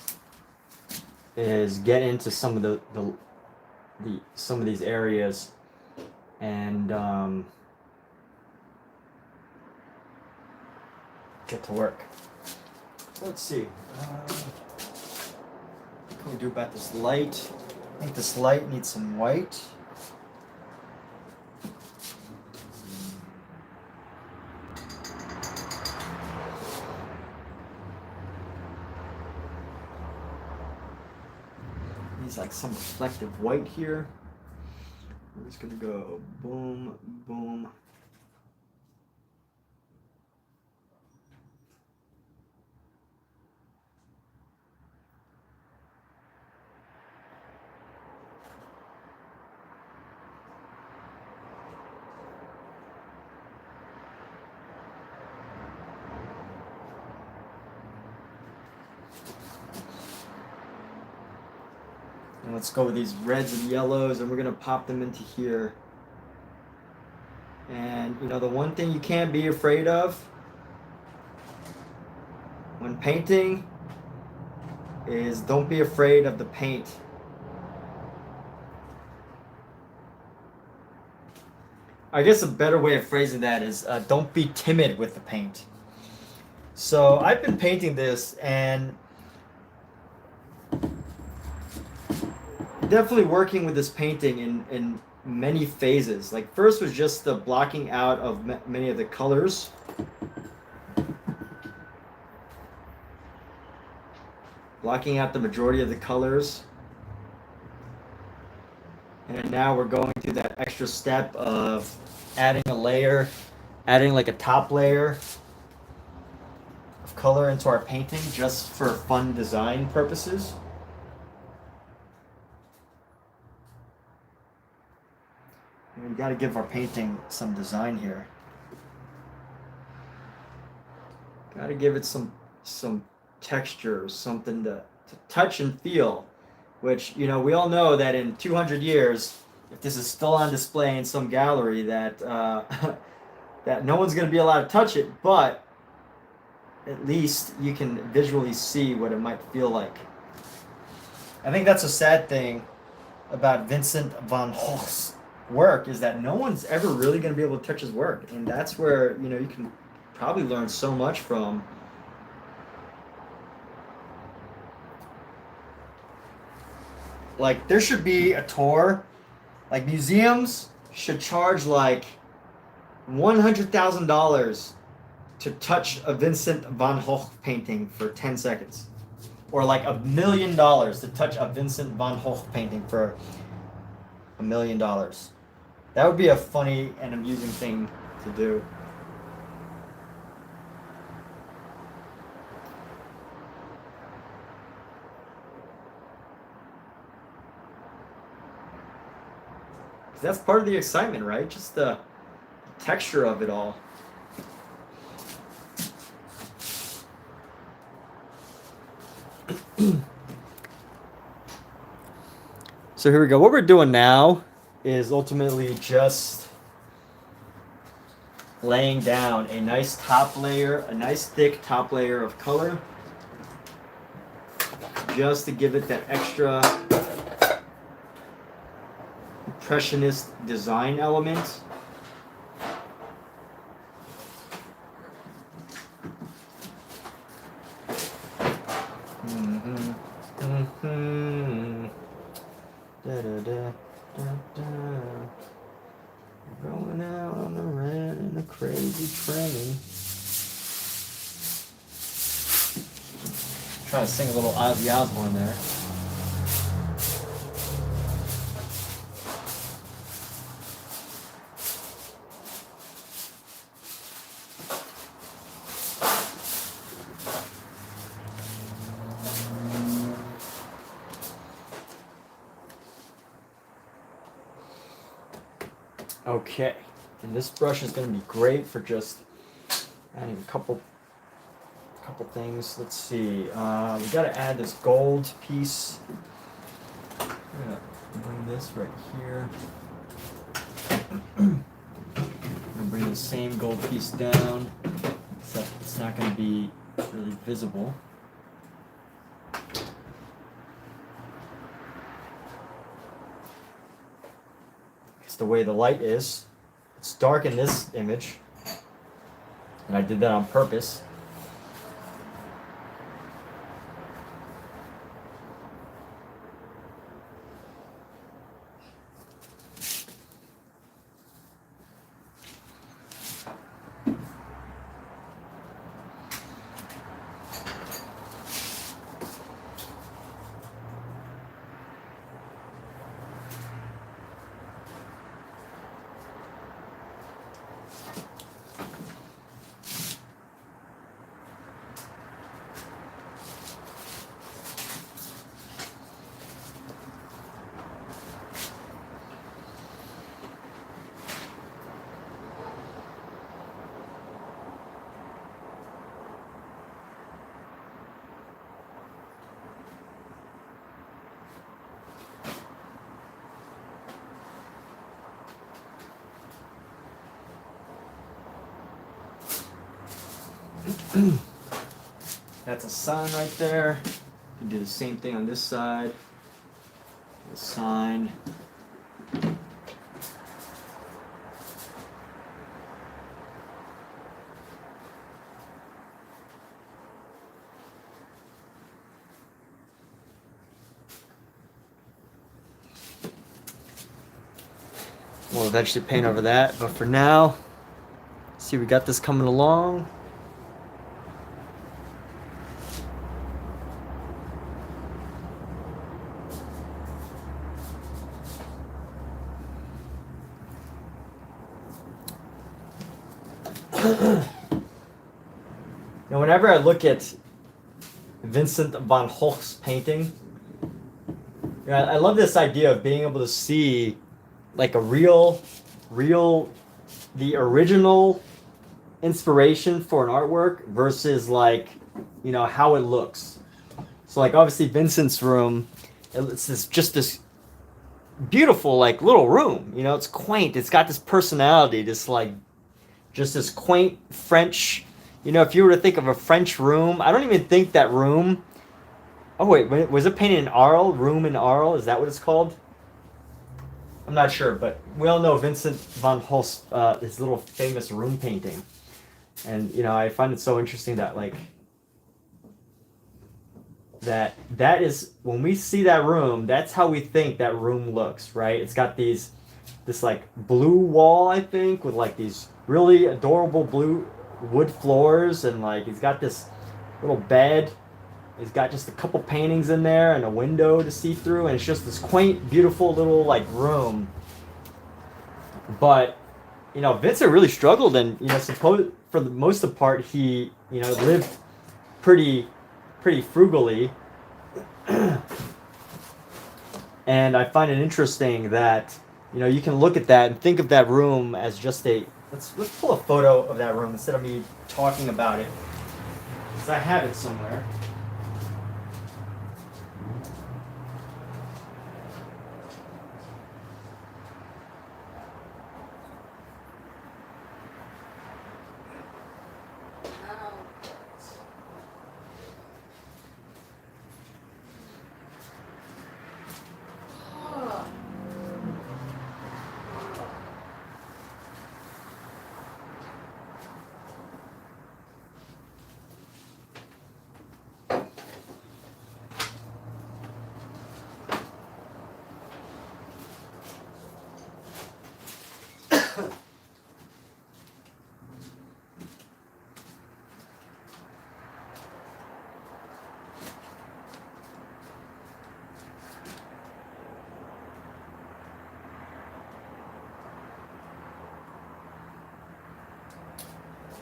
is get into some of some of these areas and get to work. Let's see. What can we do about this light? I think this light needs some white. Needs like some reflective white here. I'm just gonna go boom, boom. And let's go with these reds and yellows, and we're gonna pop them into here. And you know, the one thing you can't be afraid of when painting is don't be afraid of the paint. I guess a better way of phrasing that is don't be timid with the paint. So I've been painting this and definitely working with this painting in many phases. Like first was just the blocking out of many of the colors. Blocking out the majority of the colors. And now we're going through that extra step of adding a layer, adding like a top layer of color into our painting just for fun design purposes. We got to give our painting some design here. Got to give it some texture, something to touch and feel. Which, you know, we all know that in 200 years, if this is still on display in some gallery, that that no one's going to be allowed to touch it, but at least you can visually see what it might feel like. I think that's a sad thing about Vincent van Gogh's work, is that no one's ever really going to be able to touch his work, and that's where, you know, you can probably learn so much from. Like there should be a tour, like museums should charge like $100,000 to touch a Vincent van Gogh painting for 10 seconds, or like $1 million to touch a Vincent van Gogh painting for $1 million. That would be a funny and amusing thing to do. That's part of the excitement, right? Just the texture of it all. So here we go. What we're doing now is ultimately just laying down a nice top layer, a nice thick top layer of color, just to give it that extra impressionist design element. Going out on the red in a crazy train. Trying to sing a little Ozzy Osbourne there. Okay, and this brush is going to be great for just adding a couple things. Let's see. We got to add this gold piece. I'm gonna bring this right here. I'm gonna bring the same gold piece down, except it's not going to be really visible. It's the way the light is. It's dark in this image, and I did that on purpose. That's a sign right there. You can do the same thing on this side. The sign. We'll eventually paint over that, but for now, see, we got this coming along. Now, whenever I look at Vincent van Gogh's painting, I love this idea of being able to see like a real, the original inspiration for an artwork versus like, how it looks. So like obviously Vincent's room, it's just this beautiful like little room. It's quaint. It's got this personality, this like, just this quaint French. If you were to think of a French room, I don't even think that room. Oh wait, was it painted in Arles? Room in Arles? Is that what it's called? I'm not sure, but we all know Vincent van Gogh's his little famous room painting, and I find it so interesting that like that is when we see that room, that's how we think that room looks, right? It's got this like blue wall, I think, with like these really adorable blue wood floors, and like he's got this little bed. He's got just a couple paintings in there and a window to see through, and it's just this quaint, beautiful little like room. But Vincent really struggled, and suppose for the most of the part he lived pretty frugally. And I find it interesting that you can look at that and think of that room as just a let's pull a photo of that room instead of me talking about it, because I have it somewhere.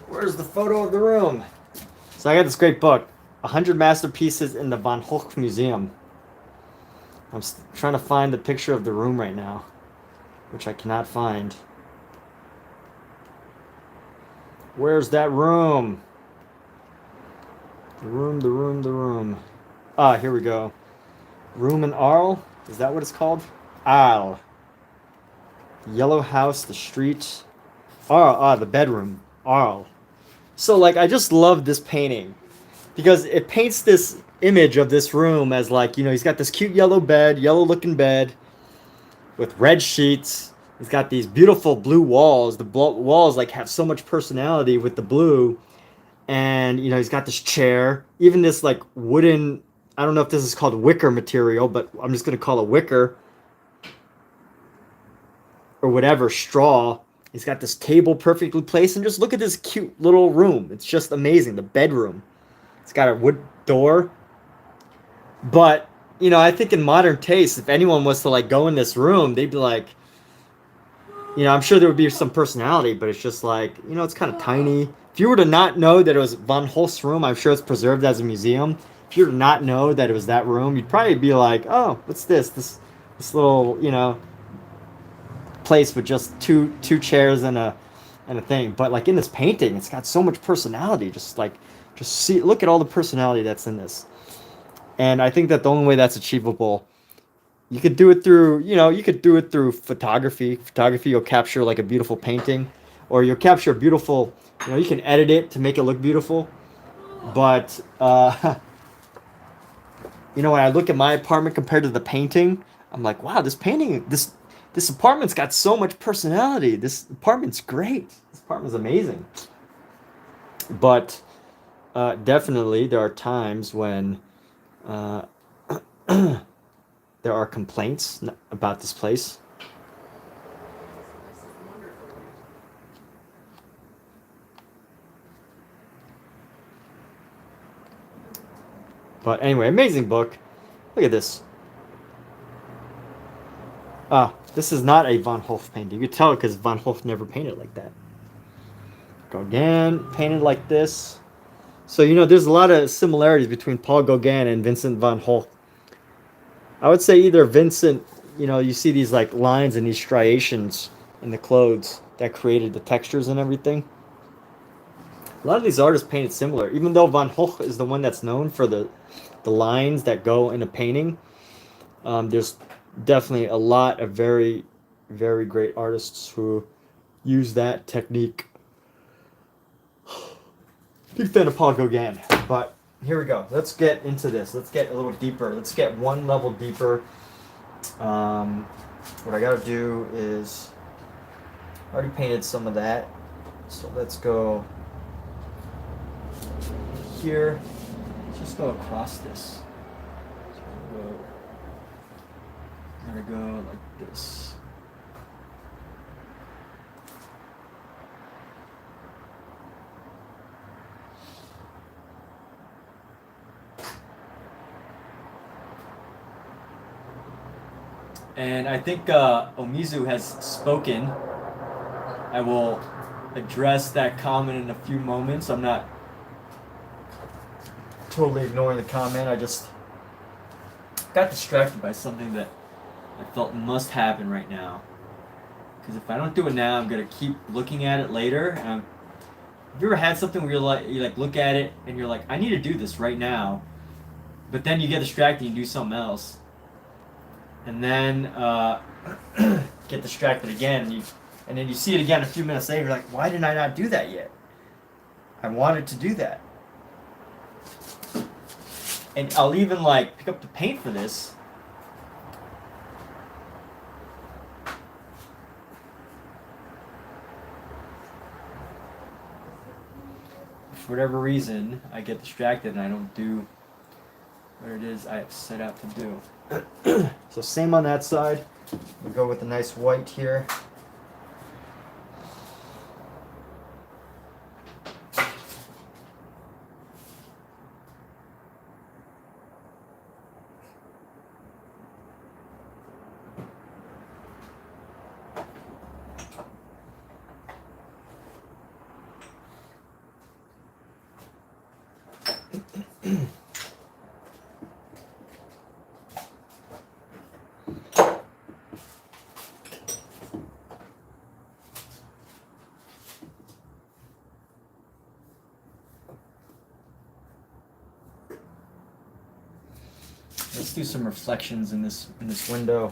Where's the photo of the room? So I got this great book, 100 Masterpieces in the Van Gogh Museum. I'm trying to find the picture of the room right now, which I cannot find. Where's that room? The room, the room, the room. Ah, here we go. Room in Arles? Is that what it's called? Arles. Yellow house, the street. The bedroom. Arles. So, like, I just love this painting because it paints this image of this room as, like, you know, he's got this cute yellow bed, yellow looking bed with red sheets. He's got these beautiful blue walls. The walls, like, have so much personality with the blue. And, you know, he's got this chair, even this, like, wooden, I don't know if this is called wicker material, but I'm just going to call it wicker or whatever, straw. He's got this table perfectly placed, and just look at this cute little room. It's just amazing. The bedroom. It's got a wood door. But, you know, I think in modern taste, if anyone was to, like, go in this room, they'd be like, you know, I'm sure there would be some personality, but it's just like, you know, it's kind of tiny. If you were to not know that it was Von Holst's room, I'm sure it's preserved as a museum. If you were to not know that it was that room, you'd probably be like, oh, what's this? This little, you know, place with just two chairs and a thing. But like in this painting, it's got so much personality. Just see, look at all the personality that's in this. And I think that the only way that's achievable, you could do it through, you know, you could do it through photography. Photography, you'll capture like a beautiful painting, or you'll capture a beautiful, you know, you can edit it to make it look beautiful. But you know, when I look at my apartment compared to the painting, I'm like, wow, this painting, this apartment's got so much personality. This apartment's great. This apartment's amazing. But definitely, there are times when there are complaints about this place. This is wonderful. But anyway, amazing book. Look at this. This is not a Van Hoff painting. You could tell because Van Hoff never painted like that. Gauguin painted like this. So, you know, there's a lot of similarities between Paul Gauguin and Vincent van Gogh. I would say either Vincent, you know, you see these like lines and these striations in the clothes that created the textures and everything. A lot of these artists painted similar, even though Van Gogh is the one that's known for the lines that go in a painting. There's definitely a lot of very, very great artists who use that technique. Big fan of Paul Gauguin, but here we go. Let's get into this. Let's get a little deeper. Let's get one level deeper. What I gotta do is, I already painted some of that, so let's go here. Let's just go across this. So I'm gonna go like this. And I think Omizu has spoken. I will address that comment in a few moments. I'm not totally ignoring the comment. I just got distracted by something that I felt must happen right now. Because if I don't do it now, I'm gonna keep looking at it later. Have you ever had something where you look at it and you're like, I need to do this right now, but then you get distracted and you do something else, and then get distracted again, and then you see it again a few minutes later. You're like, why didn't I not do that yet? I wanted to do that. And I'll even like pick up the paint for this. For whatever reason, I get distracted and I don't do what it is I have set out to do. So same on that side. We go with a nice white here. Let's do some reflections in this window.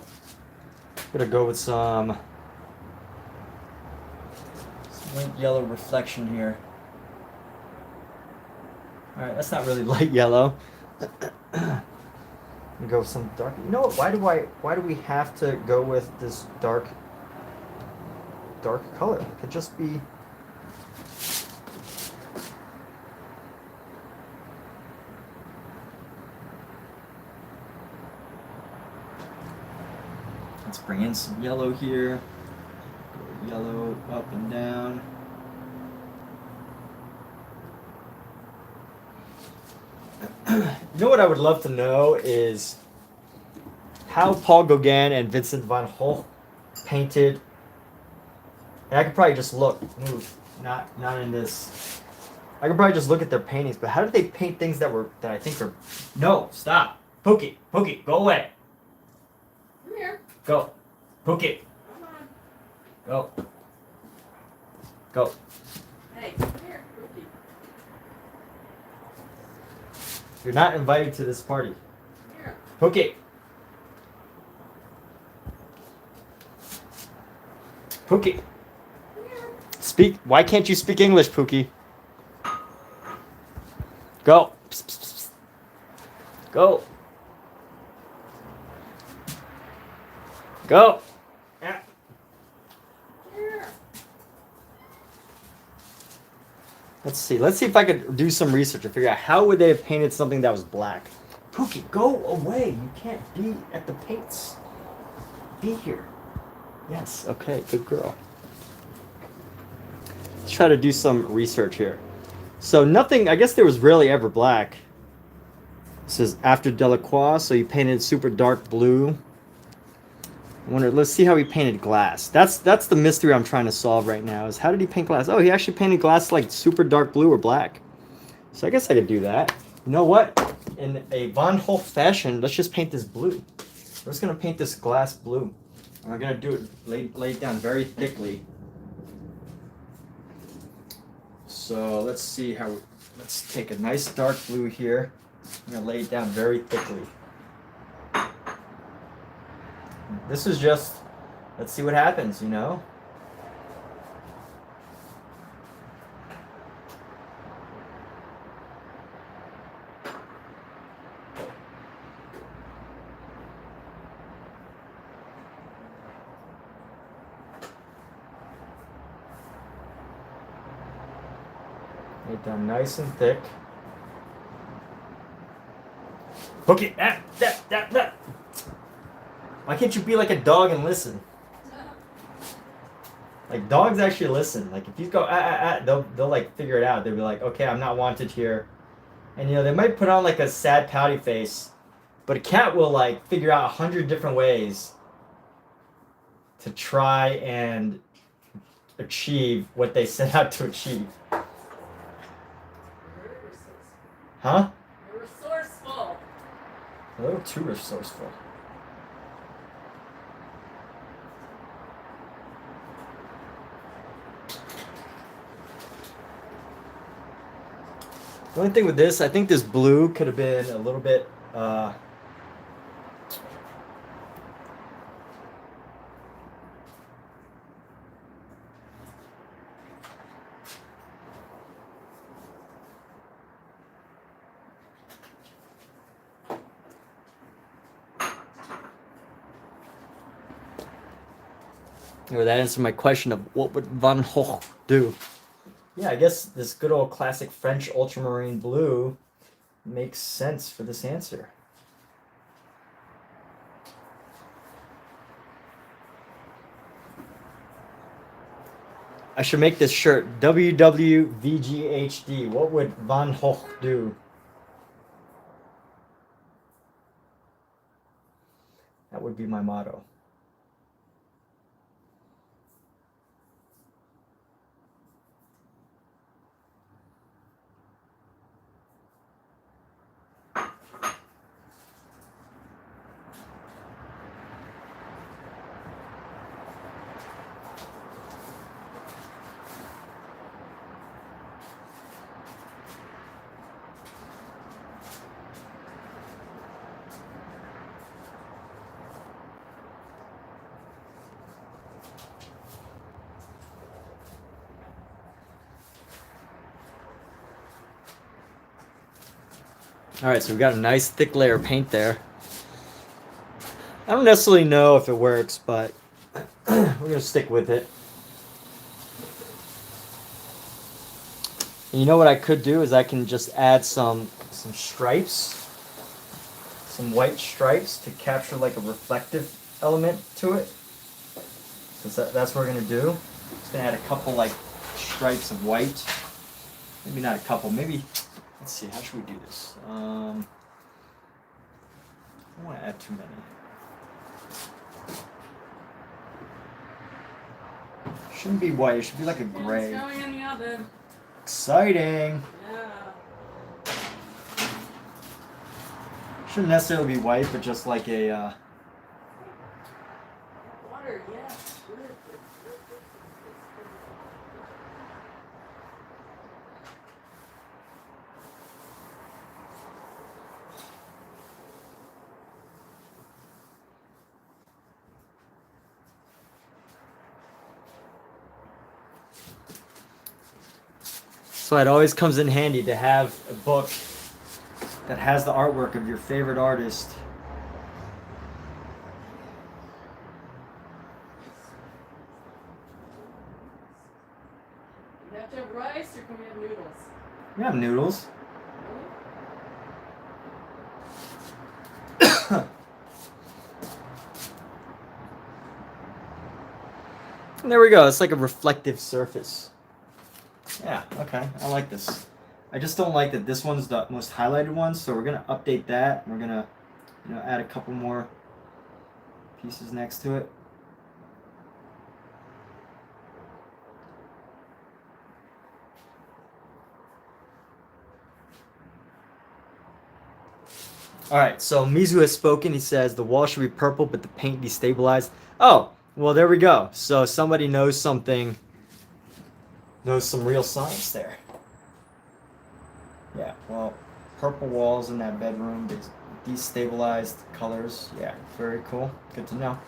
I'm gonna go with some light yellow reflection here. All right, that's not really light yellow. We go with some dark. You know what? Why do we have to go with this dark color? It could just be. Let's bring in some yellow here. Yellow up and down. You know what I would love to know is how Paul Gauguin and Vincent van Gogh painted. And I could probably just move, not in this. I could probably just look at their paintings, but how did they paint things that I think are? No, stop, Pookie, go away. Come here. Go, Pookie, Come on. go. Hey, come here, Cookie. You're not invited to this party. Come here. Pookie. Pookie. Come here. Speak. Why can't you speak English, Pookie? Go. Psst, psst, psst. Go. Go. Yeah. Here. Let's see. Let's see if I could do some research and figure out how would they have painted something that was black. Pookie, go away. You can't be at the paints. Be here. Yes. Okay. Good girl. Let's try to do some research here. So nothing. I guess there was rarely ever black. This is after Delacroix, so he painted super dark blue. I wonder. Let's see how he painted glass. That's the mystery I'm trying to solve right now. Is how did he paint glass? Oh, he actually painted glass like super dark blue or black. So I guess I could do that. You know what? In a Van Gogh fashion, let's just paint this blue. We're just gonna paint this glass blue. And we're gonna do it lay it down very thickly. So let's see how. Let's take a nice dark blue here. I'm gonna lay it down very thickly. This is just, let's see what happens, you know? Lay it down nice and thick. Okay, that. Why can't you be like a dog and listen? Like dogs actually listen. Like if you go they'll like figure it out. They'll be like, okay, I'm not wanted here, and you know they might put on like a sad pouty face, but a cat will like figure out 100 different ways to try and achieve what they set out to achieve. Huh? You're resourceful. A little too resourceful. The only thing with this, I think this blue could have been a little bit, Or that answered my question of what would Van Gogh do? Yeah, I guess this good old classic French ultramarine blue makes sense for this answer. I should make this shirt WWVGHD. What would Van Gogh do? That would be my motto. All right, so we got a nice thick layer of paint there. I don't necessarily know if it works, but we're gonna stick with it. And you know what I could do is I can just add some stripes, some white stripes to capture like a reflective element to it. So that's what we're gonna do. Just gonna add a couple like stripes of white. Maybe not a couple. Maybe. Let's see. How should we do this? I don't want to add too many. Shouldn't be white. It should be like a gray. It's going in the oven. Exciting. Yeah. Shouldn't necessarily be white, but just like a. Water, yes. So it always comes in handy to have a book that has the artwork of your favorite artist. You have to have rice, or can we have noodles? We have noodles. And there we go. It's like a reflective surface. Yeah, okay. I like this. I just don't like that this one's the most highlighted one, so we're going to update that. We're going to, add a couple more pieces next to it. Alright, so Mizu has spoken. He says the wall should be purple, but the paint destabilized. Oh, well, there we go. So somebody knows something, knows some real science there. Yeah, well, purple walls in that bedroom, destabilized colors. Yeah, very cool. Good to know.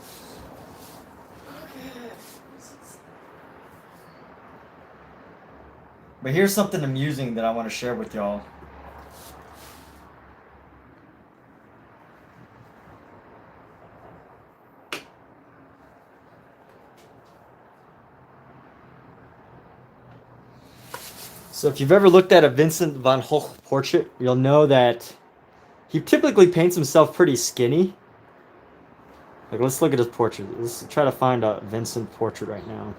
But here's something amusing that I want to share with y'all. So if you've ever looked at a Vincent van Gogh portrait, you'll know that he typically paints himself pretty skinny. Like, let's look at his portrait. Let's try to find a Vincent portrait right now.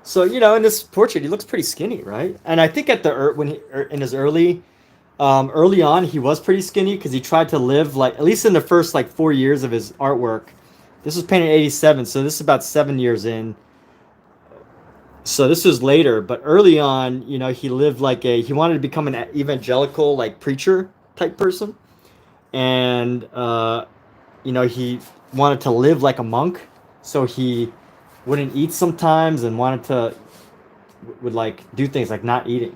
So, in this portrait, he looks pretty skinny, right? And I think at in his early on, he was pretty skinny because he tried to live at least in the first 4 years of his artwork. This was painted in '87, so this is about 7 years in. So this was later, but early on, he lived he wanted to become an evangelical preacher type person, and he wanted to live like a monk, so he wouldn't eat sometimes and would do things like not eating.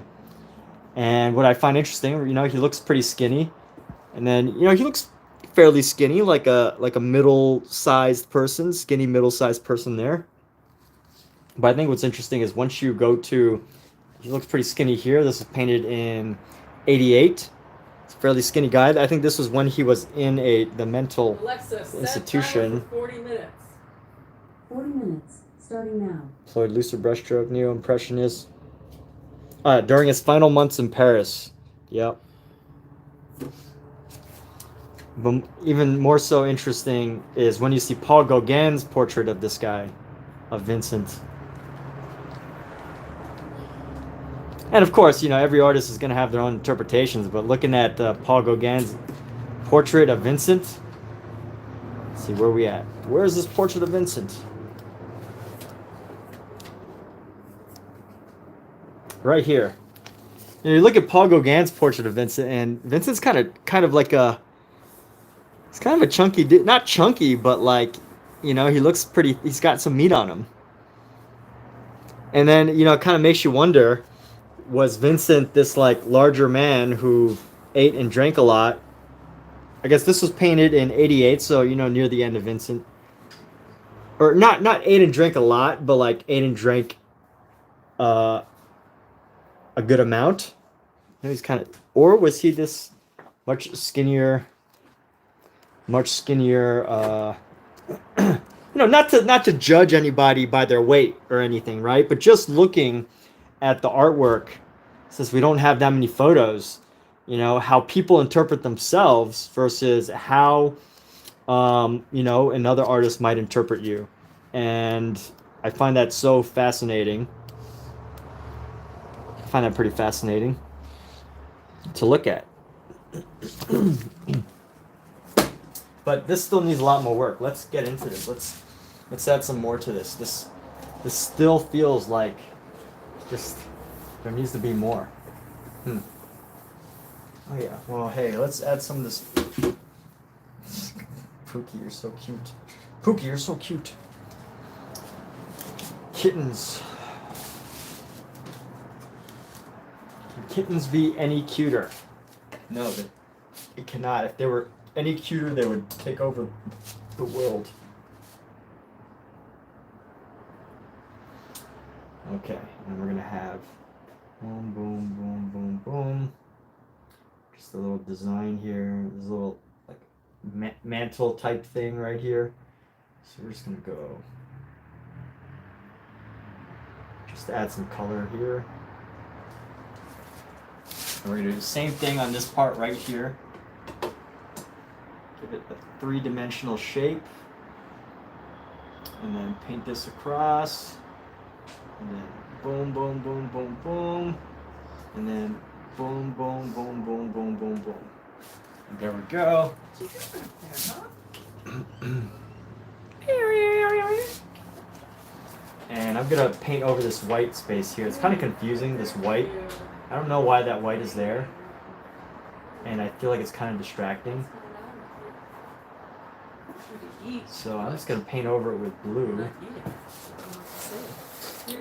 And what I find interesting, he looks pretty skinny, and then he looks fairly skinny, like a middle-sized person, skinny middle-sized person there. But I think what's interesting is once you go to, he looks pretty skinny here. This was painted in '88. It's a fairly skinny guy. I think this was when he was in the mental institution. Set timer for 40 minutes. 40 minutes, starting now. Employed looser brushstroke, neo-impressionist. During his final months in Paris. Yep. But even more so interesting is when you see Paul Gauguin's portrait of this guy, of Vincent. And of course, every artist is going to have their own interpretations, but looking at Paul Gauguin's portrait of Vincent, let's see, where are we at? Where is this portrait of Vincent? Right here. You look at Paul Gauguin's portrait of Vincent, and Vincent's kind of like he's kind of a chunky dude. Not chunky, but he looks pretty, he's got some meat on him. And then, it kind of makes you wonder, was Vincent this larger man who ate and drank a lot? I guess this was painted in '88, so near the end of Vincent. or not ate and drank a lot, but like ate and drank a good amount. He's kind of, or was he this much skinnier? Much skinnier. Not to judge anybody by their weight or anything, right? But just looking at the artwork, since we don't have that many photos, how people interpret themselves versus how another artist might interpret you. And I find that so fascinating. I find that pretty fascinating to look at. But this still needs a lot more work. Let's get into this. Let's add some more to this. This still feels like just there needs to be more. Oh yeah. Well, hey, let's add some of this. Pookie, you're so cute. Pookie, you're so cute. Kittens. Can kittens be any cuter? No, it cannot. If they were any cuter, they would take over the world. Okay, and we're gonna have boom, boom, boom, boom, boom. Just a little design here. There's a little like mantle type thing right here. So we're just gonna go. Just add some color here. And we're gonna do the same thing on this part right here. Give it a three-dimensional shape. And then paint this across. And then boom, boom, boom, boom, boom. And then boom, boom, boom, boom, boom, boom, boom. And there we go. And I'm gonna paint over this white space here. It's kind of confusing, this white. I don't know why that white is there. And I feel like it's kind of distracting. So I'm just gonna paint over it with blue.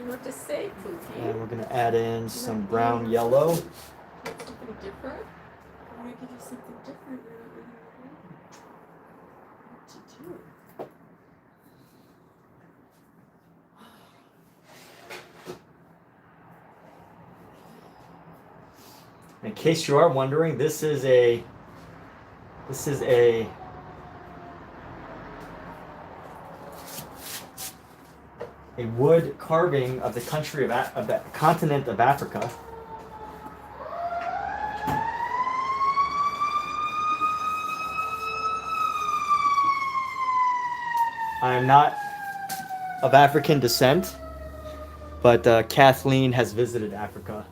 What to say, Pookie? And we're gonna add in some brown yellow. Something different? I want to give you something different. You're not really aware what to do. In case you are wondering, this is a wood carving of the country of the continent of Africa. I am not of African descent, but Kathleen has visited Africa.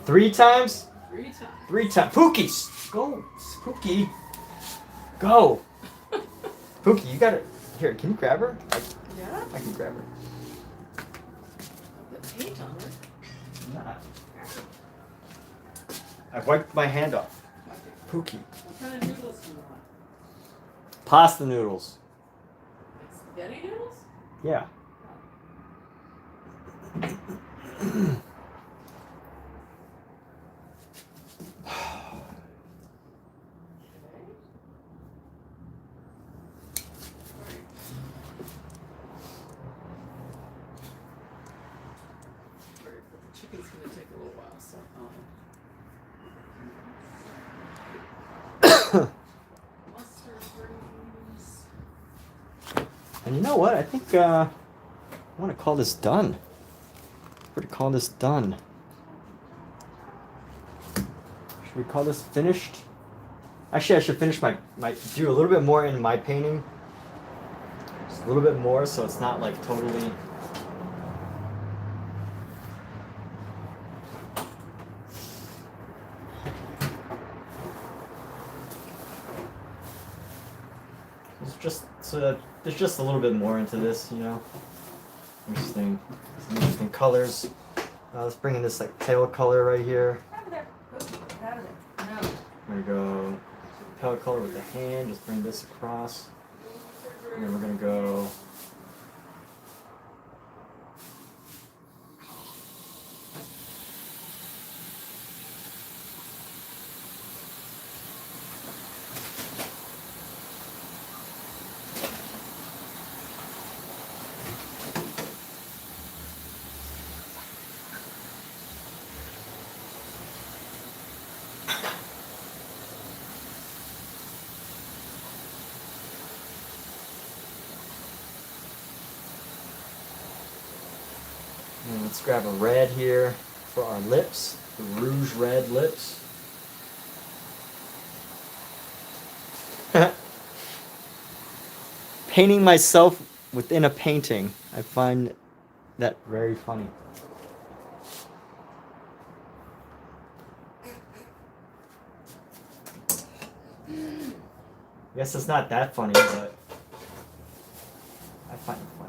3 times? 3 times. 3 times. Pookie, go, Pookie, go. Pookie, you gotta. Here, can you grab her? Yeah? I can grab her. Put paint on her. Nah. I wiped my hand off. Pookie. What kind of noodles do you want? Pasta noodles. Like spaghetti noodles? Yeah. Chicken's gonna take a little while, so mustard greens. And you know what? I think I want to call this done. We're gonna call this done. Should we call this finished? Actually, I should finish my do a little bit more in my painting. Just a little bit more, so it's not like totally. It's just so that there's just a little bit more into this, Interesting, some interesting colors. Let's bring in this like pale color right here. Out of there. Out of there. No. There we go. Pale color with the hand. Just bring this across. And then we're gonna go. Let's grab a red here for our lips, the rouge red lips. Painting myself within a painting. I find that very funny. I guess it's not that funny, but I find it funny.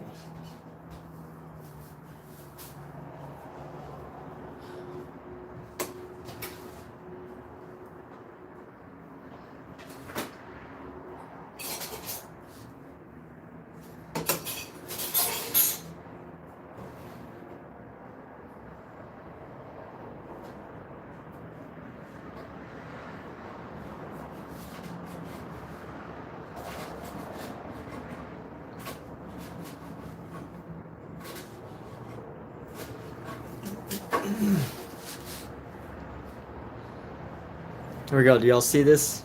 Here we go. Do y'all see this?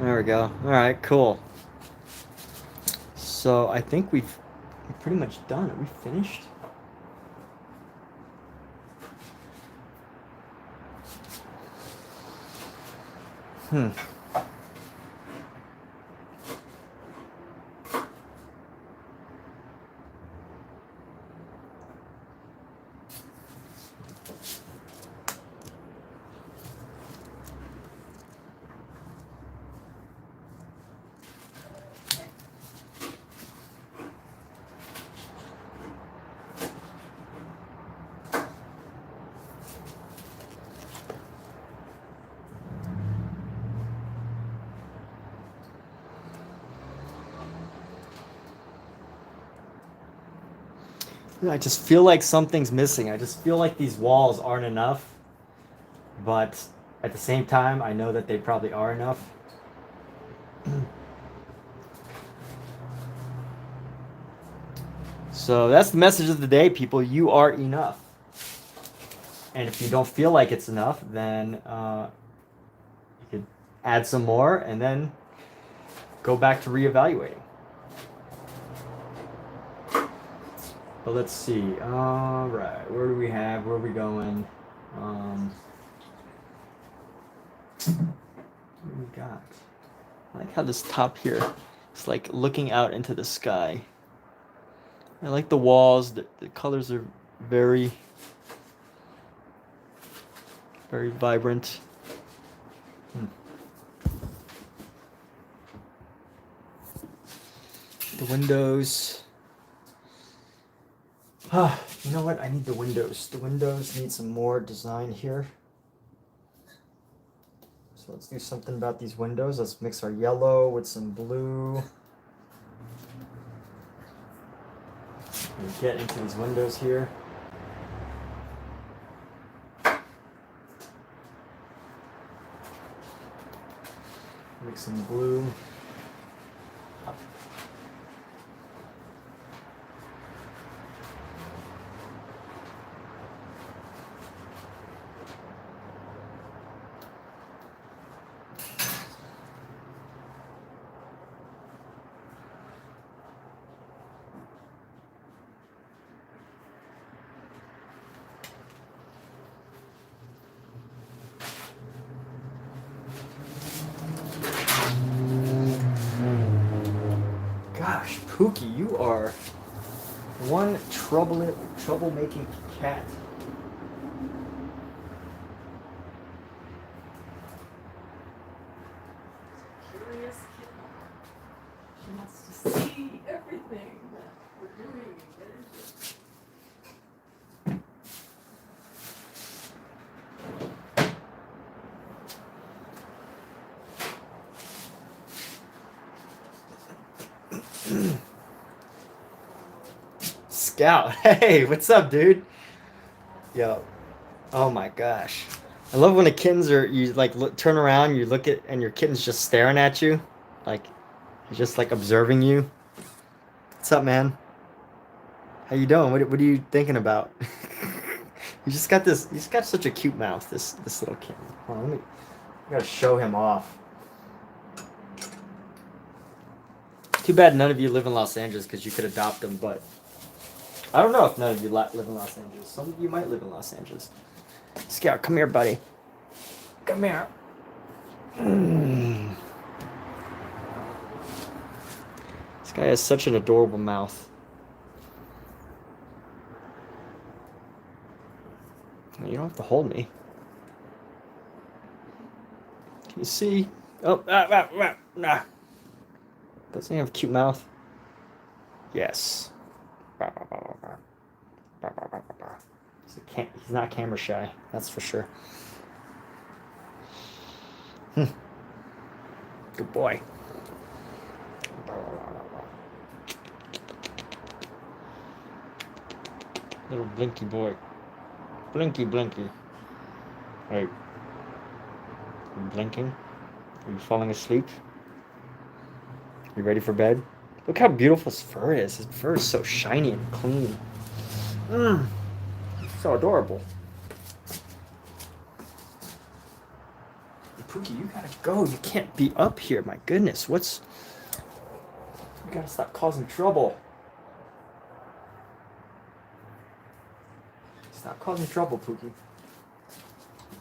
There we go. All right, cool. So I think we're pretty much done. Are we finished? I just feel like something's missing. I just feel like these walls aren't enough. But at the same time, I know that they probably are enough. So that's the message of the day, people. You are enough. And if you don't feel like it's enough, then you could add some more and then go back to reevaluating. But let's see. All right, where do we have? Where are we going? What do we got? I like how this top here is like looking out into the sky. I like the walls. The colors are very, very vibrant. The windows. You know what? I need the windows. The windows need some more design here. So let's do something about these windows. Let's mix our yellow with some blue. And get into these windows here. Mix some blue. Gosh, Pookie, you are one troublemaking cat. Curious kitten. She wants to see everything that we're doing and get into it. Scout, hey, what's up, dude? Yo, oh my gosh, I love when the kittens are you like turn around, you look at, and your kitten's just staring at you, like he's just like observing you. What's up, man? How you doing? What are you thinking about? You just got this. He's got such a cute mouth. This little kitten. Hold on, I gotta show him off. Too bad none of you live in Los Angeles because you could adopt him, but I don't know if none of you live in Los Angeles. Some of you might live in Los Angeles. Scout, come here, buddy. Come here. This guy has such an adorable mouth. You don't have to hold me. Can you see? Oh, doesn't he have a cute mouth? Yes. He's not camera shy, that's for sure. Good boy. Little blinky boy. Blinky, blinky. Right. Are you blinking? Are you falling asleep? You ready for bed? Look how beautiful his fur is. His fur is so shiny and clean. So adorable. Pookie, you gotta go. You can't be up here. My goodness, what's... You gotta stop causing trouble. Stop causing trouble, Pookie.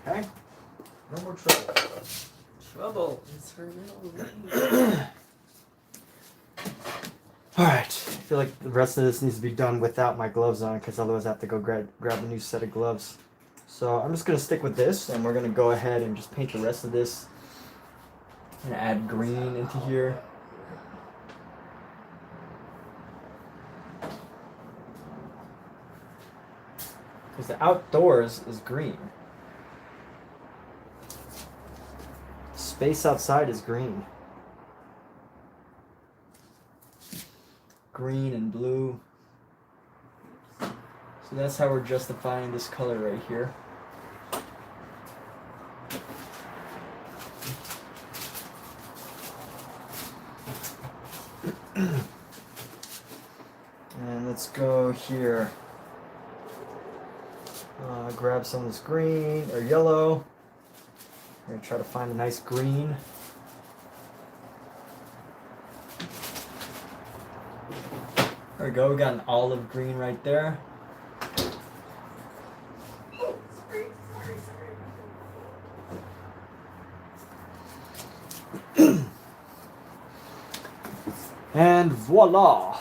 Okay? No more trouble. Trouble is her middle name. Alright, I feel like the rest of this needs to be done without my gloves on, because otherwise I have to go grab a new set of gloves. So I'm just going to stick with this, and we're going to go ahead and just paint the rest of this. And add green into here. Because the outdoors is green. Space outside is green. Green and blue. So that's how we're justifying this color right here. And let's go here. Grab some of this green or yellow. I'm going to try to find a nice green. There we go, we got an olive green right there. And voila!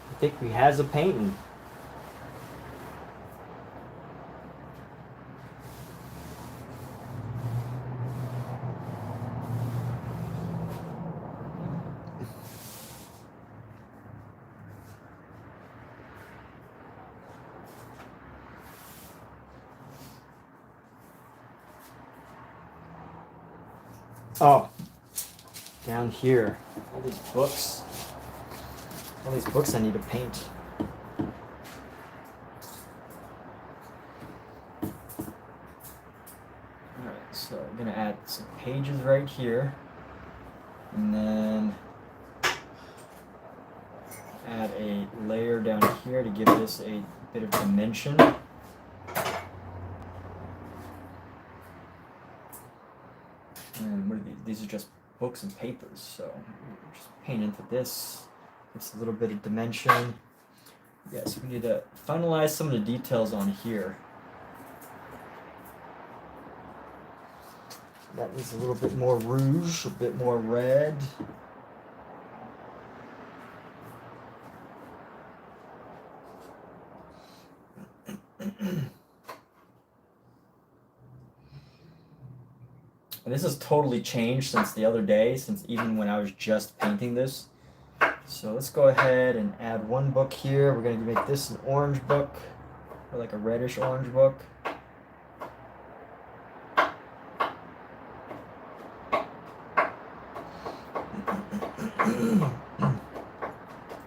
I think we has a painting. Oh, down here, all these books. All these books I need to paint. Alright, so I'm gonna add some pages right here. And then add a layer down here to give this a bit of dimension. And what are these? These are just books and papers, so just paint into this. Gives a little bit of dimension. Yes, we need to finalize some of the details on here. That needs a little bit more rouge, a bit more red. And this has totally changed since the other day, since even when I was just painting this. So let's go ahead and add one book here. We're going to make this an orange book, or like a reddish orange book. I'm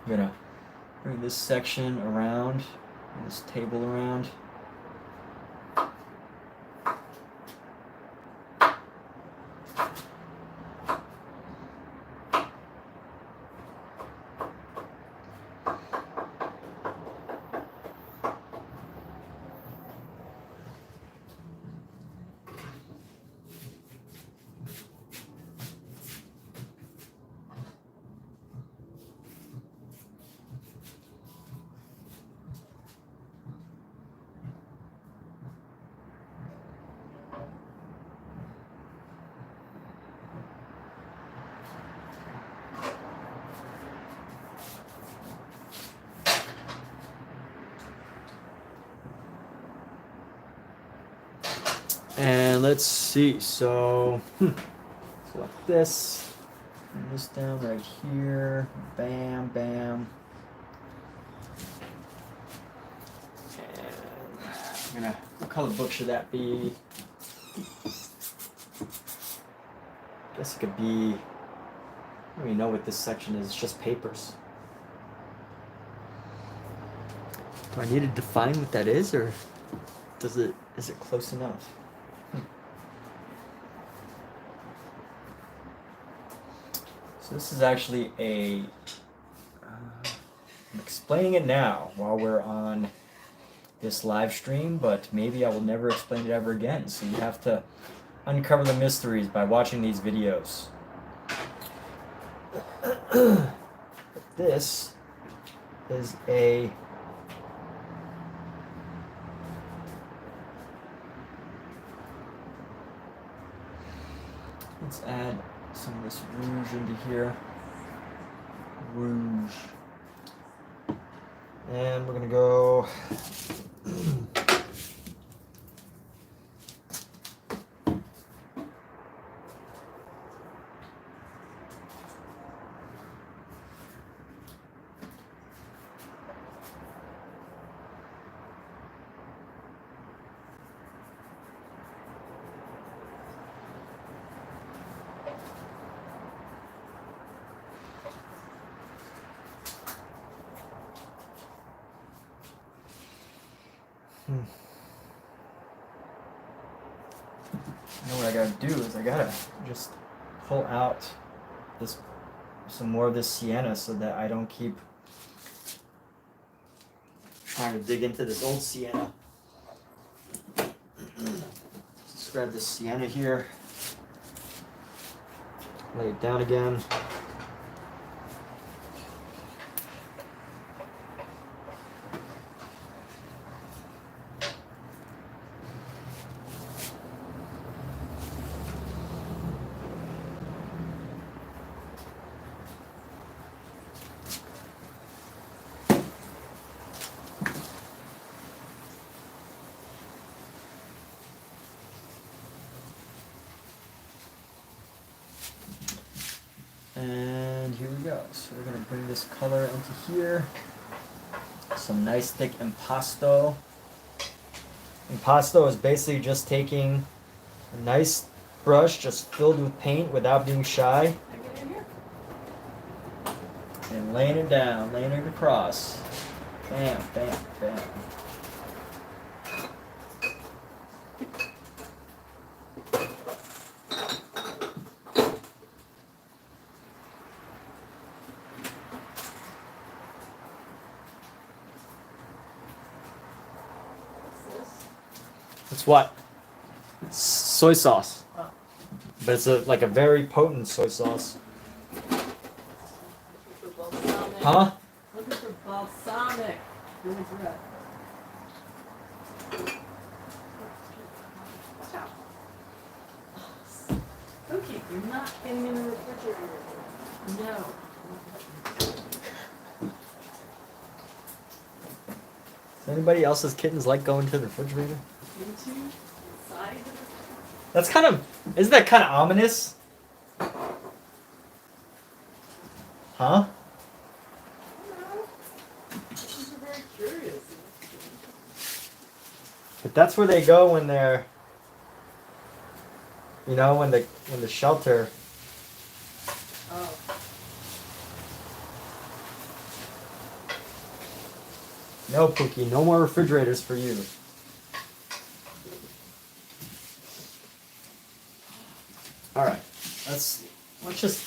going to bring this section around, this table around. And let's see. So select this. Bring this down right here. Bam, bam. And what color book should that be? I guess it could be, I don't even know what this section is, it's just papers. Do I need to define what that is, or is it close enough? So this is actually I'm explaining it now while we're on this live stream, but maybe I will never explain it ever again. So you have to uncover the mysteries by watching these videos. This is let's add some of this rouge into here. Rouge. And we're gonna go now what I gotta do is I gotta just pull out some more of this sienna so that I don't keep trying to dig into this old sienna. Just grab this sienna here, lay it down again. And here we go. So we're gonna bring this color into here. Some nice thick impasto. Impasto is basically just taking a nice brush just filled with paint without being shy and laying it down, laying it across. Bam, bam, bam. It's what? It's soy sauce. Oh. But it's like a very potent soy sauce. Looking for balsamic. Huh? Looking for balsamic vinaigrette. Watch out. Cookie, you're not getting in the refrigerator. No. Does anybody else's kittens like going to the refrigerator? Into inside of the That's kind of, isn't that kind of ominous? Huh? I don't know. Kittens are very curious. But that's where they go when they're, you know, when the shelter. Oh. No, Pookie, no more refrigerators for you. All right, let's just,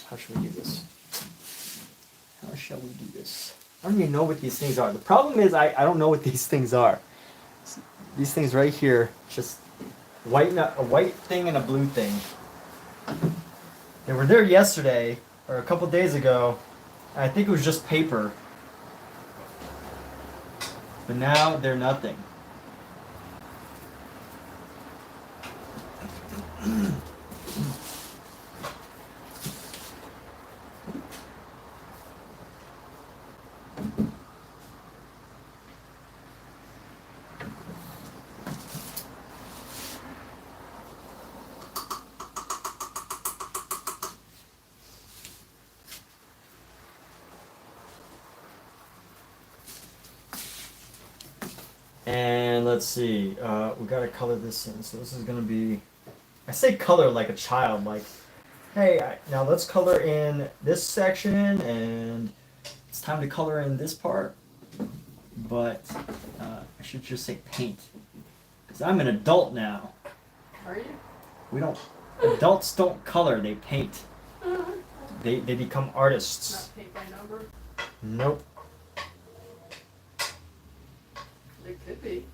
how should we do this? How shall we do this? I don't even know what these things are. The problem is I don't know what these things are. These things right here, just a white thing and a blue thing. They were there yesterday, or a couple days ago. And I think it was just paper. But now they're nothing. And let's see, we gotta color this in. So this is gonna be, I say color like a child, like, hey, now let's color in this section, and it's time to color in this part. But I should just say paint, because I'm an adult now. Are you? We don't, adults don't color, they paint. They become artists. Not paint by number? Nope. It could be.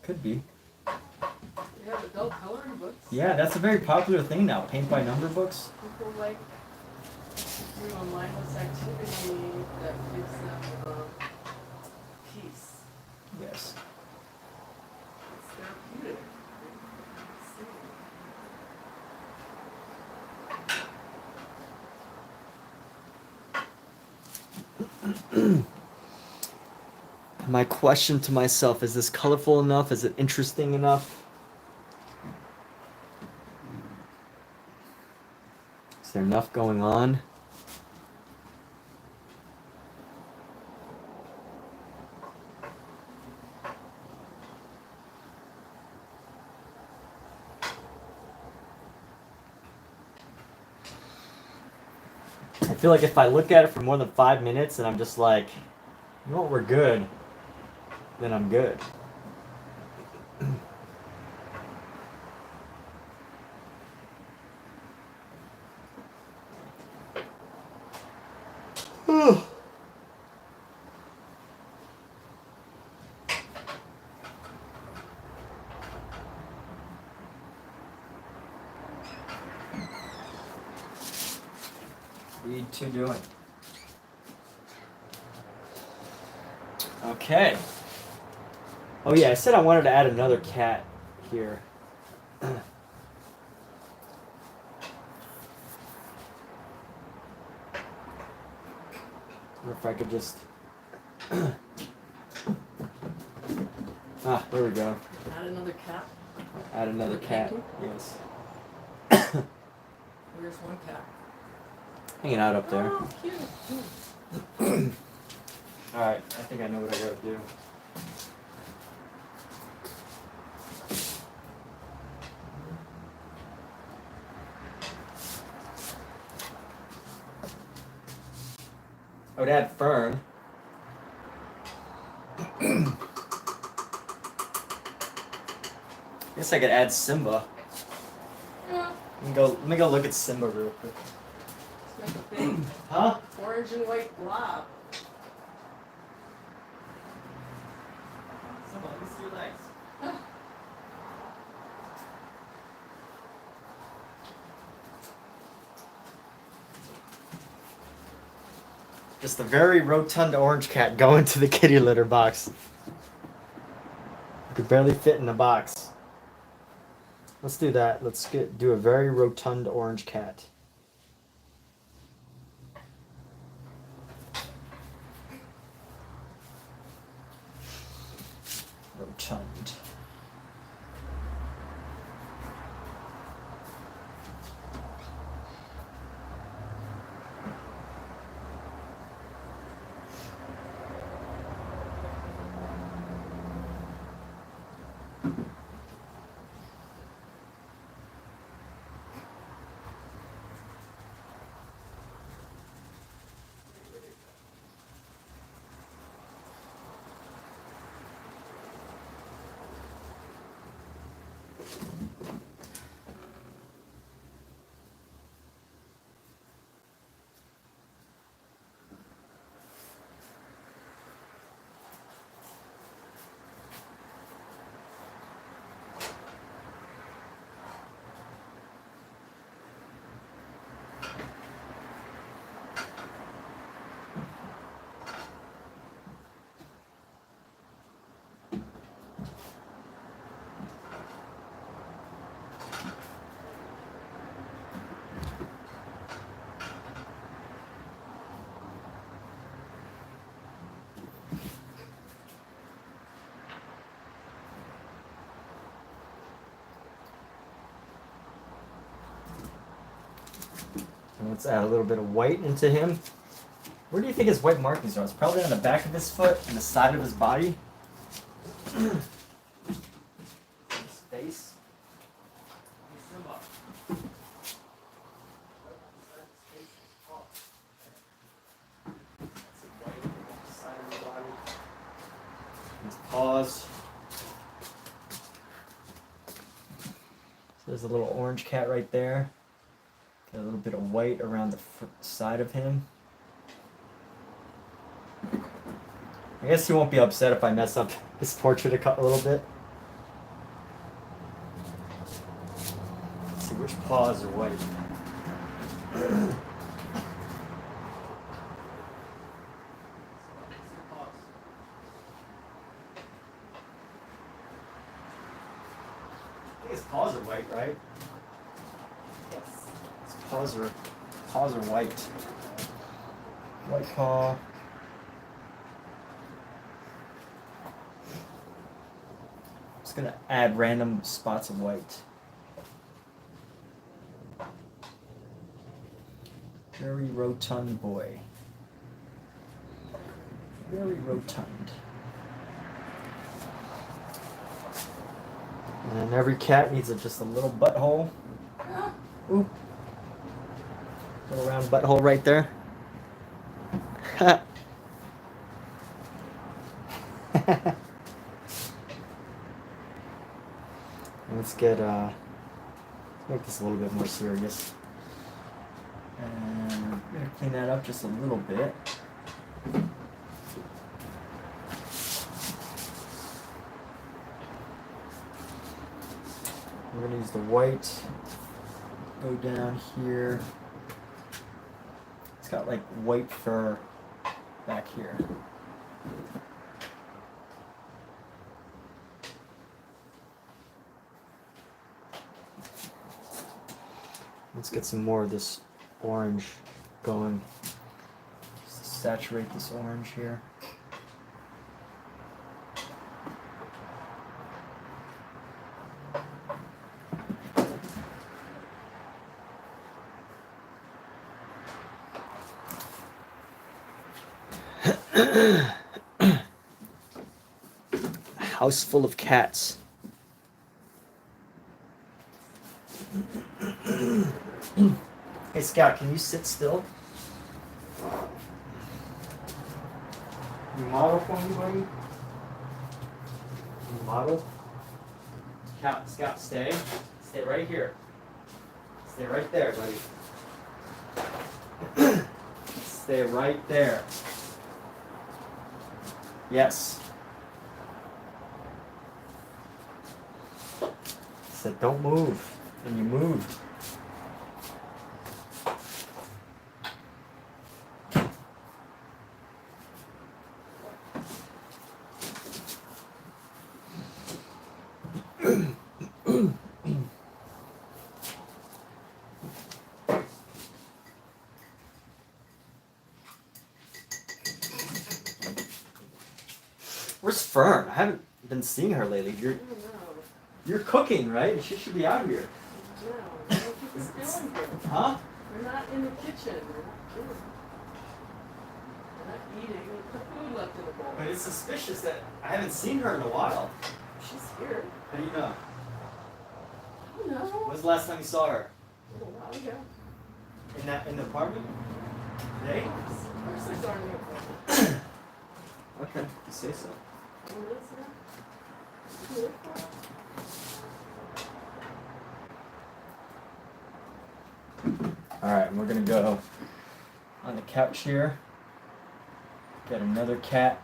Could be. You have adult coloring books. Yeah, that's a very popular thing now, paint by number books. People like do a mindless activity that gives them peace. Yes. It's therapeutic. My question to myself, is this colorful enough? Is it interesting enough? Is there enough going on? I feel like if I look at it for more than 5 minutes and I'm just like, you know what, we're good, then I'm good. What are you two doing? Okay. Oh yeah, I said I wanted to add another cat here. Or if I could just there we go. Add another cat. Add another cat. Painting? Yes. Where's one cat? Hanging out up there. Oh, cute. Alright, I think I know what I gotta do. I would add Fern. Guess I could add Simba. Yeah. Let me go look at Simba real quick. Let's make a big Huh? orange and white blob. Simba, let me see your legs. Just a very rotund orange cat going to the kitty litter box. Could barely fit in the box. Let's do that. Let's do a very rotund orange cat. Rotund. And let's add a little bit of white into him. Where do you think his white markings are? It's probably on the back of his foot and the side of his body. His face. Hey, Simba. His paws. So there's a little orange cat right there. Got a little bit of white around the side of him. I guess he won't be upset if I mess up his portrait a little bit. Let's see which paws are white. I think his paws are white, right? Yes. His paws are white. White paw. Just gonna add random spots of white. Very rotund boy. Very rotund. And every cat needs just a little butthole. Ooh. Little round butthole right there. Let's make this a little bit more serious. And I'm gonna clean that up just a little bit. We're gonna use the white. Go down here. It's got like white fur back here. Let's get some more of this orange going. Just saturate this orange here. A house full of cats. Hey Scout, can you sit still? You model for me, buddy? You model? Scout, stay. Stay right here. Stay right there, buddy. Stay right there. Yes. Said don't move. And you moved. Where's Fern? I haven't been seeing her lately. I don't know. You're cooking, right? She should be out here. No, I don't think it's still in here. Huh? We're not in the kitchen. We're not doing. We're not eating. There's the food left in the bowl. But it's suspicious that I haven't seen her in a while. She's here. How do you know? I don't know. When's the last time you saw her? A little while ago. In the apartment? Today? Of course I saw her in the apartment. Okay, you say so. Oh, that's her. You look for her? Alright, we're gonna go on the couch here. Get another cat.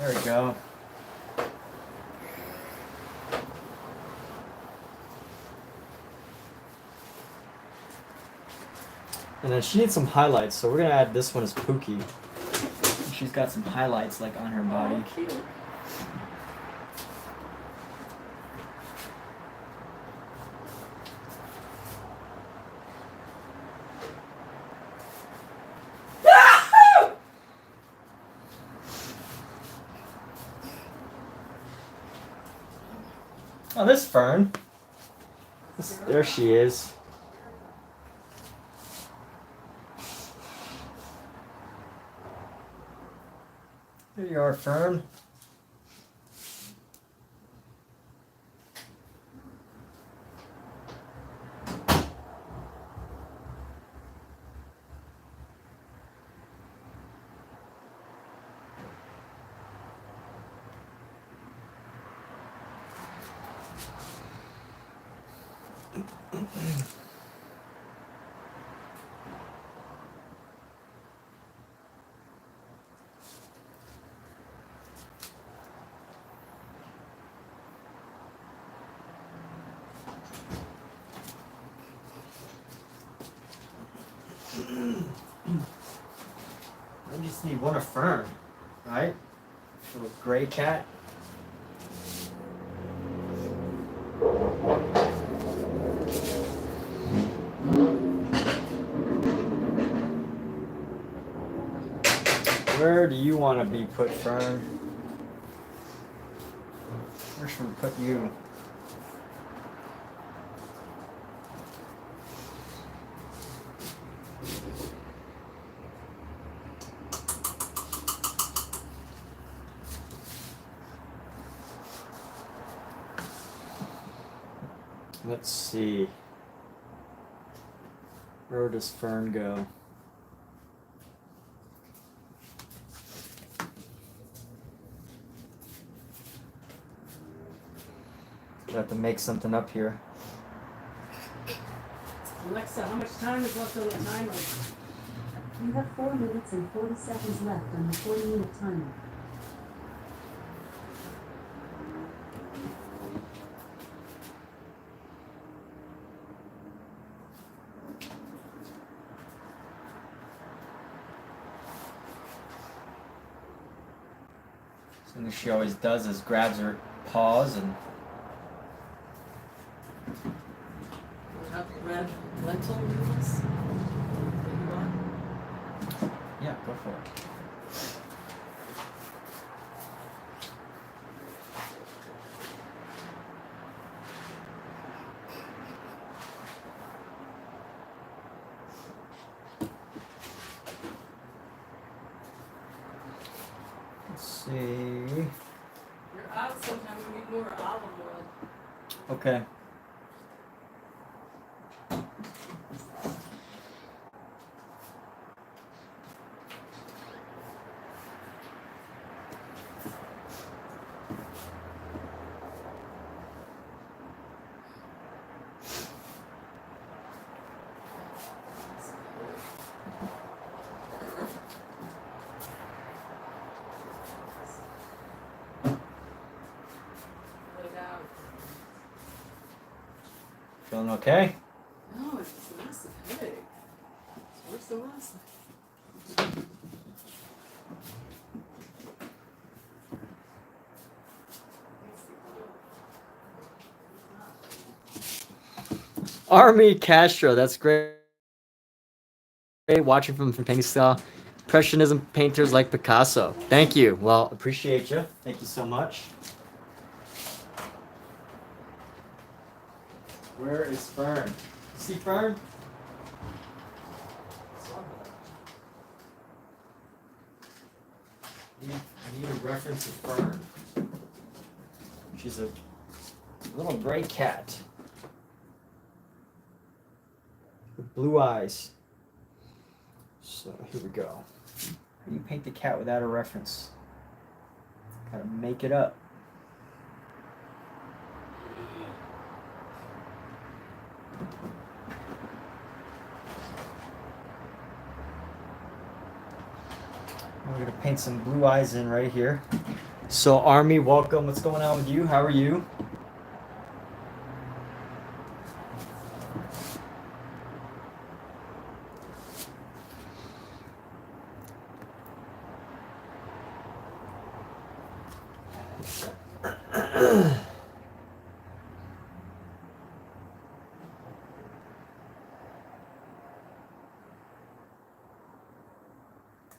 There we go. And then she needs some highlights, so we're gonna add this one as Pookie. She's got some highlights like on her body. Oh, cute. Oh, this Fern. There she is. There you are, Fern. I just need one of Fern, right? Little gray cat. Where do you want to be put, Fern? Where should we put you? Let's see. Where does Fern go? I have to make something up here. Alexa, how much time is left on the timer? You have 4 minutes and 40 seconds left on the 40-minute timer. Something she always does is grabs her paws and Have red lentil noodles. yeah, go for it. Let's see. You're out sometime. We need more olive oil. Okay. Feeling okay? No, it's a massive headache. It's worse than last night. Army Castro, that's great. Watching from painting style. Impressionism painters like Picasso. Thank you. Well, appreciate you. Thank you so much. Where is Fern? See Fern? I need a reference of Fern. She's a little gray cat with blue eyes. So here we go. How do you paint the cat without a reference? Gotta make it up. We're gonna paint some blue eyes in right here. So Army, welcome. What's going on with you? How are you?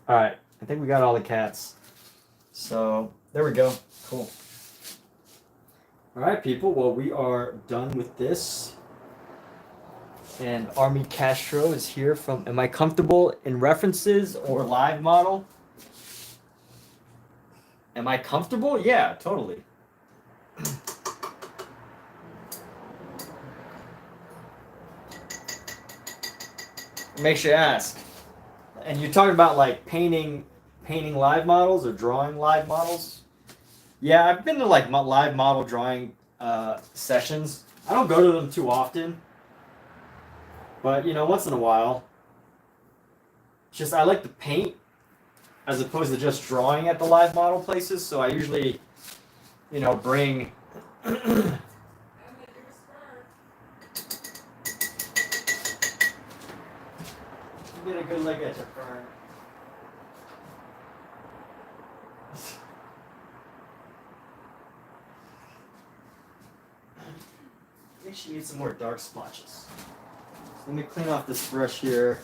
All right, I think we got all the cats. So there we go. Cool. All right, people. Well, we are done with this. And Army Castro is here from Am I Comfortable in References or Live Model? Am I comfortable? Yeah, totally. Makes you ask. And you're talking about like painting live models or drawing live models? Yeah, I've been to like live model drawing sessions. I don't go to them too often, but you know, once in a while. It's just I like to paint as opposed to just drawing at the live model places. So I usually, you know, bring. Get a good look at your fern. I think she needs some more dark splotches. So let me clean off this brush here.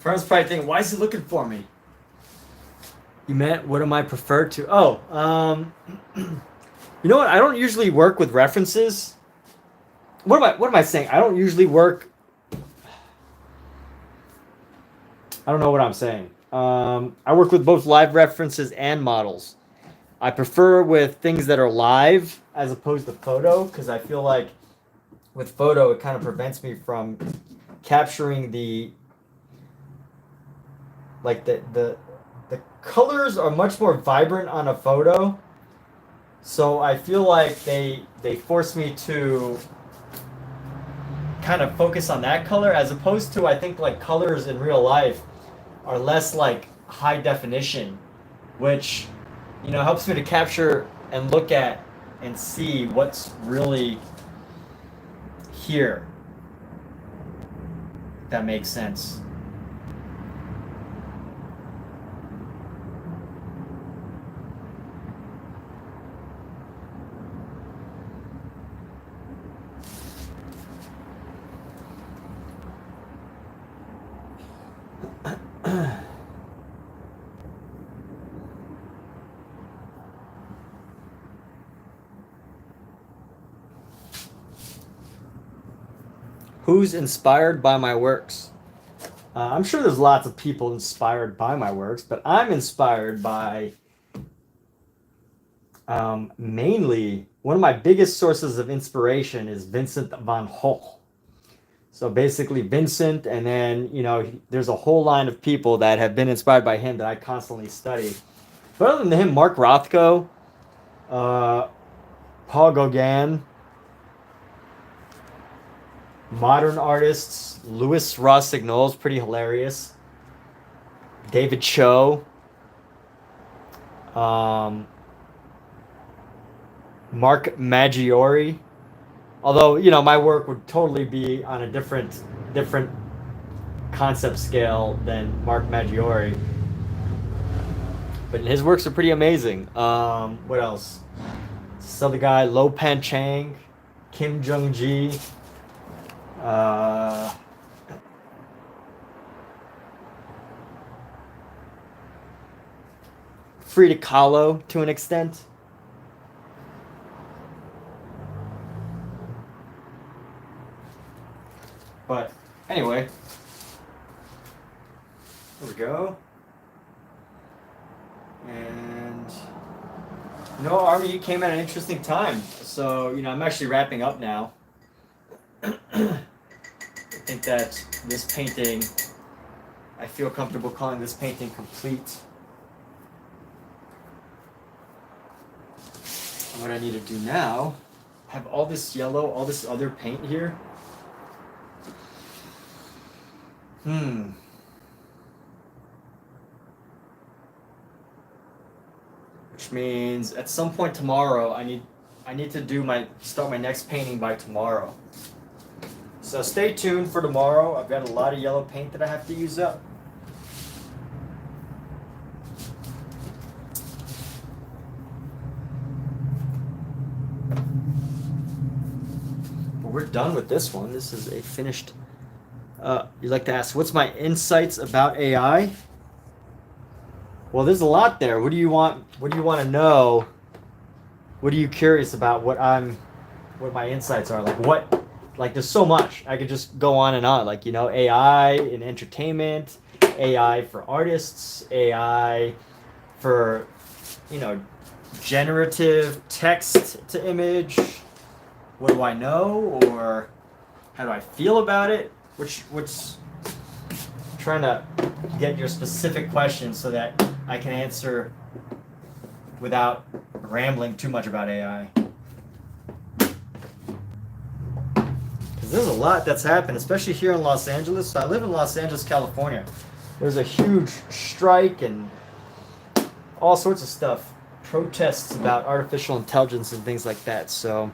Fern's probably thinking, why is he looking for me? You meant, what am I preferred to? Oh, you know what? I don't usually work with references. What am I saying? I don't usually work. I don't know what I'm saying. I work with both live references and models. I prefer with things that are live as opposed to photo because I feel like with photo it kind of prevents me from capturing the colors are much more vibrant on a photo, so I feel like they force me to kind of focus on that color as opposed to I think like colors in real life are less like high definition, which you know helps me to capture and look at and see what's really here. If that makes sense. Who's inspired by my works? I'm sure there's lots of people inspired by my works, but I'm inspired by mainly one of my biggest sources of inspiration is Vincent van Gogh. So basically Vincent, and then you know there's a whole line of people that have been inspired by him that I constantly study. But other than him, Mark Rothko, Paul Gauguin, modern artists, Louis Rossignol's pretty hilarious. David Cho, Mark Maggiore. Although you know my work would totally be on a different concept scale than Mark Maggiore, but his works are pretty amazing. What else? This other guy, Lo Pan Chang, Kim Jung Ji. Frida Kahlo to an extent. But anyway, there we go. And Army, you came at an interesting time. So, I'm actually wrapping up now. I think that this painting, I feel comfortable calling this painting complete. And what I need to do now, have all this yellow, all this other paint here. Which means at some point tomorrow, I need to start my next painting by tomorrow. So stay tuned for tomorrow. I've got a lot of yellow paint that I have to use up. But we're done with this one. This is a finished. You'd like to ask, what's my insights about AI? Well, there's a lot there. What do you want to know? What are you curious about? What my insights are? Like there's so much. I could just go on and on. Like, AI in entertainment, AI for artists, AI for, generative text to image. What do I know? Or how do I feel about it? Which trying to get your specific questions so that I can answer without rambling too much about AI. Because there's a lot that's happened, especially here in Los Angeles. So I live in Los Angeles, California. There's a huge strike and all sorts of stuff. Protests about artificial intelligence and things like that. So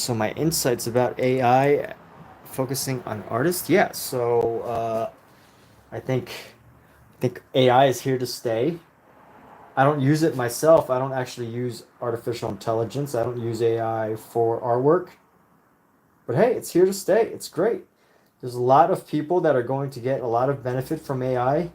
my insights about AI focusing on artists, yeah. So I think AI is here to stay. I don't use it myself. I don't actually use artificial intelligence. I don't use AI for artwork. But hey, it's here to stay. It's great. There's a lot of people that are going to get a lot of benefit from AI.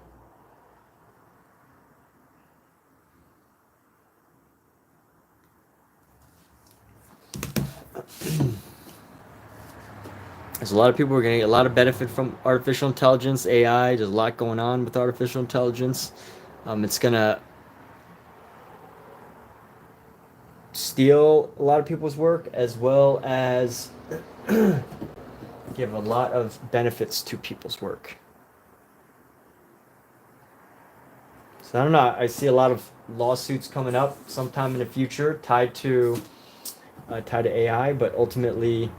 There's a lot of people who are going to get a lot of benefit from artificial intelligence, AI. There's a lot going on with artificial intelligence. It's going to steal a lot of people's work as well as give a lot of benefits to people's work. So I don't know. I see a lot of lawsuits coming up sometime in the future tied to AI, but ultimately,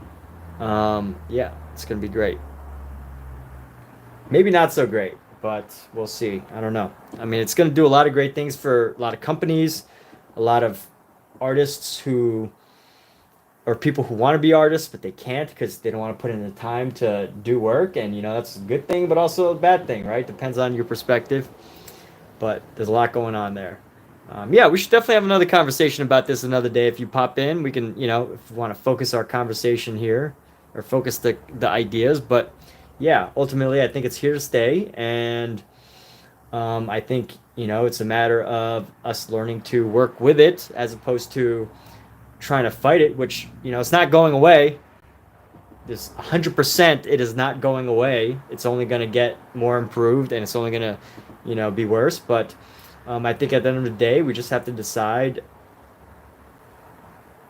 yeah, it's going to be great. Maybe not so great, but we'll see. I don't know. I mean, it's going to do a lot of great things for a lot of companies, a lot of artists or people who want to be artists, but they can't because they don't want to put in the time to do work. And, that's a good thing, but also a bad thing, right? Depends on your perspective. But there's a lot going on there. Yeah, we should definitely have another conversation about this another day. If you pop in, we can, if you want to focus our conversation here or focus the ideas. But yeah, ultimately, I think it's here to stay. And I think, it's a matter of us learning to work with it as opposed to trying to fight it, which, it's not going away. This 100%, it is not going away. It's only going to get more improved and it's only going to, be worse. But I think at the end of the day, we just have to decide,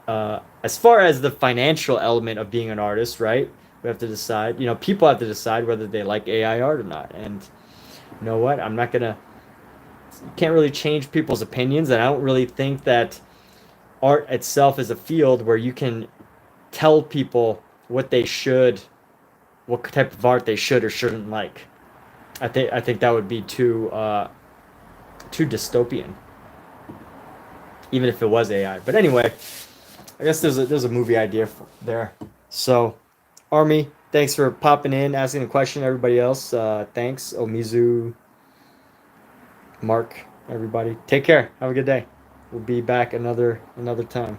as far as the financial element of being an artist, right? We have to decide, people have to decide whether they like AI art or not. And you know what? You can't really change people's opinions. And I don't really think that art itself is a field where you can tell people what type of art they should or shouldn't like. I think that would be too dystopian, even if it was AI. But anyway, I guess there's a movie idea there. So, Army, thanks for popping in, asking a question. Everybody else, thanks. Omizu, Mark, everybody, take care. Have a good day. We'll be back another time.